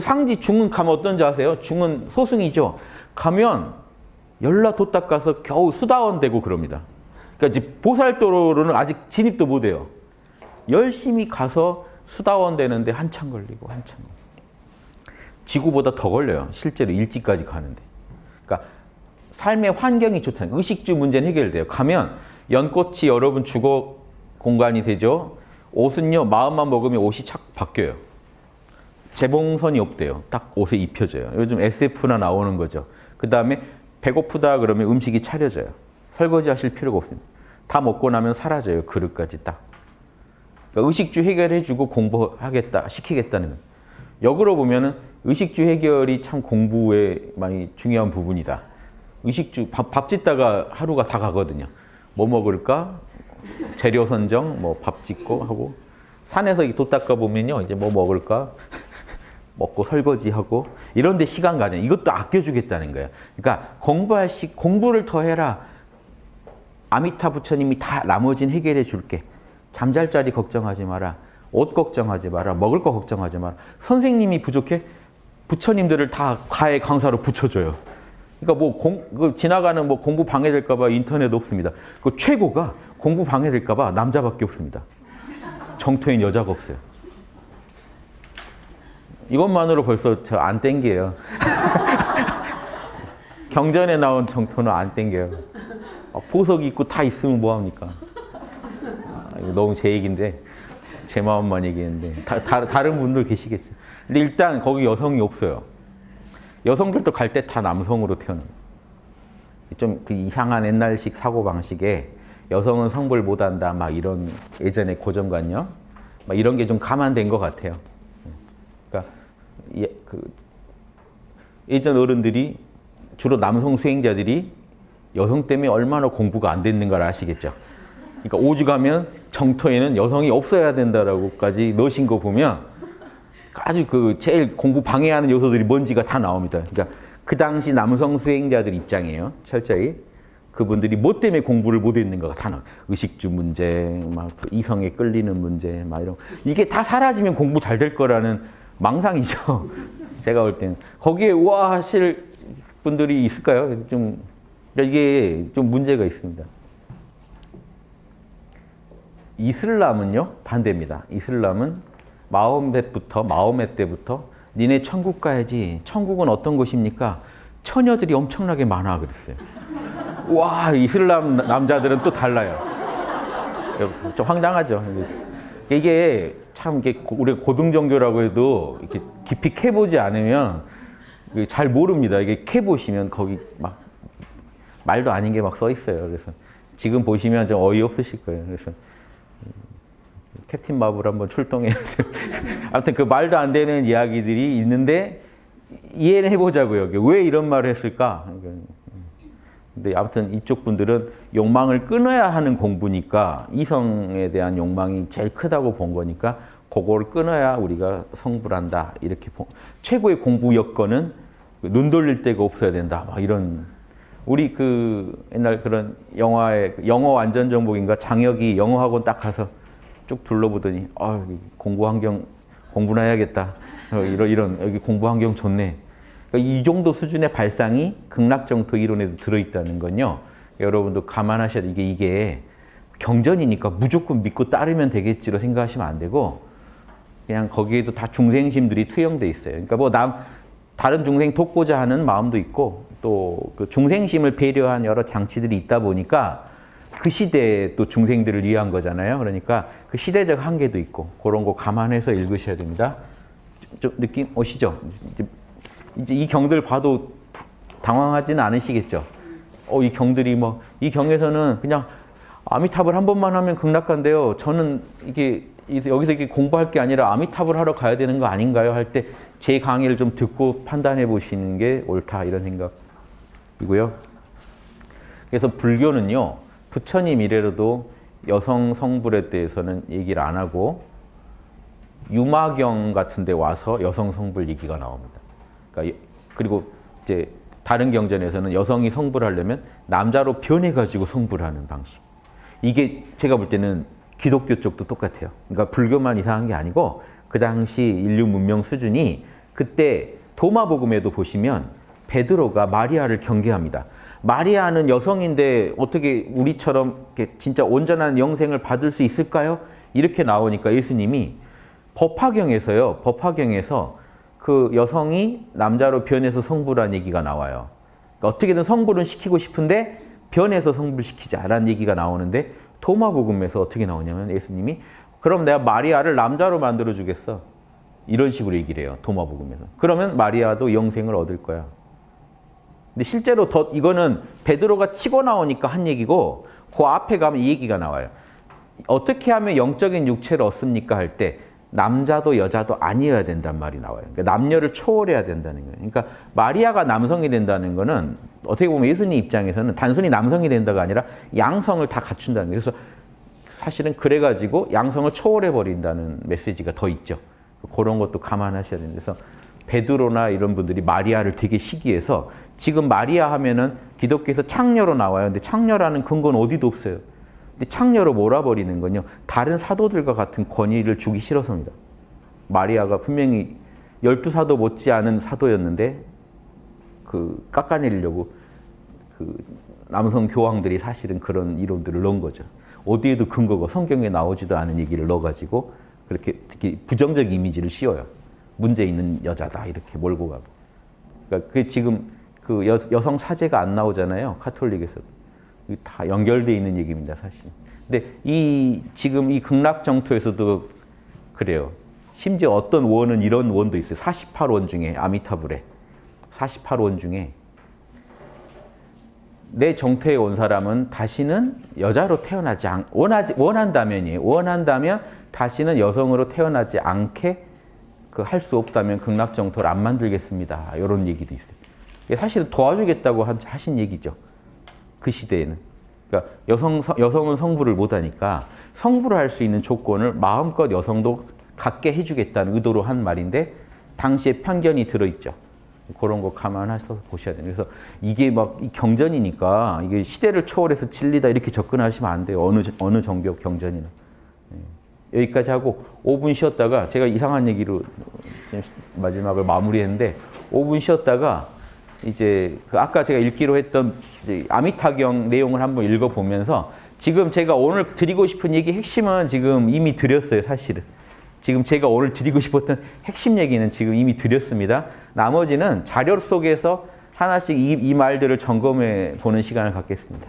상지중은 가면 어떤지 아세요? 중은 소승이죠. 가면 열라도딱 가서 겨우 수다원 되고 그럽니다. 그러니까 이제 보살도로는 아직 진입도 못 해요. 열심히 가서 수다원 되는데 한참 걸리고 한참. 지구보다 더 걸려요. 실제로 일찍까지 가는데. 그러니까 삶의 환경이 좋다는 의식주 문제는 해결돼요. 가면 연꽃이 여러분 주거 공간이 되죠. 옷은요. 마음만 먹으면 옷이 착 바뀌어요. 재봉선이 없대요. 딱 옷에 입혀져요. 요즘 SF나 나오는 거죠. 그 다음에 배고프다 그러면 음식이 차려져요. 설거지 하실 필요가 없습니다. 다 먹고 나면 사라져요. 그릇까지 딱. 그러니까 의식주 해결해주고 공부하겠다, 시키겠다는 거예요. 역으로 보면은 의식주 해결이 참 공부에 많이 중요한 부분이다. 의식주, 밥 짓다가 하루가 다 가거든요. 뭐 먹을까? 재료 선정, 뭐 밥 짓고 하고. 산에서 돛 닦아 보면요. 이제 뭐 먹을까? 먹고 설거지하고. 이런데 시간 가잖아요. 이것도 아껴주겠다는 거예요. 그러니까 공부를 더 해라. 아미타 부처님이 다 나머지는 해결해 줄게. 잠잘 자리 걱정하지 마라. 옷 걱정하지 마라. 먹을 거 걱정하지 마라. 선생님이 부족해? 부처님들을 다 가해 강사로 붙여줘요. 그러니까 뭐 지나가는 뭐 공부 방해될까 봐 인터넷 없습니다. 그 최고가 공부 방해될까 봐 남자밖에 없습니다. 정토인 여자가 없어요. 이것만으로 벌써 저 안 땡겨요. 경전에 나온 정토는 안 땡겨요. 보석 있고 다 있으면 뭐합니까? 이거 너무 제 얘기인데 제 마음만 얘기했는데 다른 분들 계시겠어요. 근데 일단 거기 여성이 없어요. 여성들도 갈 때 다 남성으로 태어나요. 좀 그 이상한 옛날식 사고방식에 여성은 성불 못한다 막 이런 예전의 고정관념 막 이런 게 좀 감안된 것 같아요. 그러니까 예전 어른들이 주로 남성 수행자들이 여성 때문에 얼마나 공부가 안 됐는가를 아시겠죠. 그러니까 오죽하면 정토에는 여성이 없어야 된다라고까지 넣으신 거 보면 아주 그 제일 공부 방해하는 요소들이 뭔지가 다 나옵니다. 그러니까 그 당시 남성 수행자들 입장이에요. 철저히 그분들이 뭐 때문에 공부를 못 했는가가 다 나와요. 의식주 문제, 막 이성에 끌리는 문제, 막 이런 이게 다 사라지면 공부 잘 될 거라는 망상이죠. 제가 볼 때는 거기에 우아하실 분들이 있을까요? 좀 이게 좀 문제가 있습니다. 이슬람은요 반대입니다. 이슬람은 마호멧 때부터 니네 천국 가야지. 천국은 어떤 곳입니까? 처녀들이 엄청나게 많아 그랬어요. 와 이슬람 남자들은 또 달라요. 좀 황당하죠. 이게 참 우리 고등정교라고 해도 이렇게 깊이 캐보지 않으면 잘 모릅니다. 이게 캐보시면 거기 막 말도 아닌 게 막 써 있어요. 그래서 지금 보시면 좀 어이없으실 거예요. 그래서 캡틴 마블 한번 출동해야 돼요. 아무튼 그 말도 안 되는 이야기들이 있는데 이해를 해보자고요. 왜 이런 말을 했을까? 근데 아무튼 이쪽 분들은 욕망을 끊어야 하는 공부니까 이성에 대한 욕망이 제일 크다고 본 거니까 그걸 끊어야 우리가 성불한다. 이렇게 최고의 공부 여건은 눈 돌릴 데가 없어야 된다. 막 이런 우리 그 옛날 그런 영화에 영어 완전 정복인가 장혁이 영어학원 딱 가서 쭉 둘러보더니 공부 환경 공부나 해야겠다. 이런 여기 공부 환경 좋네. 그러니까 이 정도 수준의 발상이 극락정토 이론에도 들어있다는 건요. 여러분도 감안하셔야 돼. 이게 경전이니까 무조건 믿고 따르면 되겠지로 생각하시면 안 되고 그냥 거기에도 다 중생심들이 투영돼 있어요. 그러니까 뭐 다른 중생 돕고자 하는 마음도 있고 또 그 중생심을 배려한 여러 장치들이 있다 보니까 그 시대에 또 중생들을 위한 거잖아요. 그러니까 그 시대적 한계도 있고 그런 거 감안해서 읽으셔야 됩니다. 좀 느낌 오시죠? 이제 이 경들 봐도 당황하지는 않으시겠죠? 이 경들이 이 경에서는 그냥 아미탑을 한 번만 하면 극락한데요. 저는 이게 여기서 이렇게 공부할 게 아니라 아미탑을 하러 가야 되는 거 아닌가요? 할 때 제 강의를 좀 듣고 판단해 보시는 게 옳다 이런 생각이고요. 그래서 불교는요. 부처님 이래로도 여성 성불에 대해서는 얘기를 안 하고 유마경 같은 데 와서 여성 성불 얘기가 나옵니다. 그러니까 그리고 이제 다른 경전에서는 여성이 성불하려면 남자로 변해가지고 성불하는 방식. 이게 제가 볼 때는 기독교 쪽도 똑같아요. 그러니까 불교만 이상한 게 아니고 그 당시 인류 문명 수준이 그때 도마복음에도 보시면 베드로가 마리아를 경계합니다. 마리아는 여성인데 어떻게 우리처럼 진짜 온전한 영생을 받을 수 있을까요? 이렇게 나오니까 예수님이 법화경에서요. 법화경에서 그 여성이 남자로 변해서 성불한 얘기가 나와요. 그러니까 어떻게든 성불은 시키고 싶은데 변해서 성불시키자라는 얘기가 나오는데 도마복음에서 어떻게 나오냐면 예수님이 그럼 내가 마리아를 남자로 만들어 주겠어. 이런 식으로 얘기를 해요. 도마복음에서. 그러면 마리아도 영생을 얻을 거야. 근데 실제로 이거는 베드로가 치고 나오니까 한 얘기고 그 앞에 가면 이 얘기가 나와요. 어떻게 하면 영적인 육체를 얻습니까? 할 때 남자도 여자도 아니어야 된단 말이 나와요. 그러니까 남녀를 초월해야 된다는 거예요. 그러니까 마리아가 남성이 된다는 거는 어떻게 보면 예수님 입장에서는 단순히 남성이 된다가 아니라 양성을 다 갖춘다는 거예요. 그래서 사실은 그래가지고 양성을 초월해버린다는 메시지가 더 있죠. 그런 것도 감안하셔야 됩니다. 그래서 베드로나 이런 분들이 마리아를 되게 시기해서 지금 마리아 하면은 기독교에서 창녀로 나와요. 근데 창녀라는 근거는 어디도 없어요. 근데 창녀로 몰아버리는 건요. 다른 사도들과 같은 권위를 주기 싫어서입니다. 마리아가 분명히 12사도 못지않은 사도였는데 그 깎아내리려고 그 남성 교황들이 사실은 그런 이론들을 넣은 거죠. 어디에도 근거가 성경에 나오지도 않은 얘기를 넣어가지고 그렇게 특히 부정적 이미지를 씌워요. 문제 있는 여자다 이렇게 몰고 가고. 그러니까 그게 지금 그 여성 사제가 안 나오잖아요. 카톨릭에서도. 다 연결되어 있는 얘기입니다, 사실. 근데 지금 이 극락정토에서도 그래요. 심지어 어떤 원은 이런 원도 있어요. 48원 중에 아미타불에 48원 중에 내 정토에 온 사람은 다시는 여자로 태어나지 원한다면 다시는 여성으로 태어나지 않게 할 수 없다면 극락정토를 안 만들겠습니다. 이런 얘기도 있어요. 사실 도와주겠다고 하신 얘기죠. 그 시대에는. 그러니까 여성은 성불을 못하니까 성불을 할 수 있는 조건을 마음껏 여성도 갖게 해주겠다는 의도로 한 말인데 당시에 편견이 들어있죠. 그런 거 감안하셔서 보셔야 돼요. 그래서 이게 막 경전이니까 이게 시대를 초월해서 진리다 이렇게 접근하시면 안 돼요. 어느 종교 경전이나. 여기까지 하고 5분 쉬었다가 제가 이상한 얘기로 지금 마지막을 마무리했는데 5분 쉬었다가 이제 그 아까 제가 읽기로 했던 이제 아미타경 내용을 한번 읽어보면서 지금 제가 오늘 드리고 싶은 얘기 핵심은 지금 이미 드렸어요, 사실은. 지금 제가 오늘 드리고 싶었던 핵심 얘기는 지금 이미 드렸습니다. 나머지는 자료 속에서 하나씩 이 말들을 점검해 보는 시간을 갖겠습니다.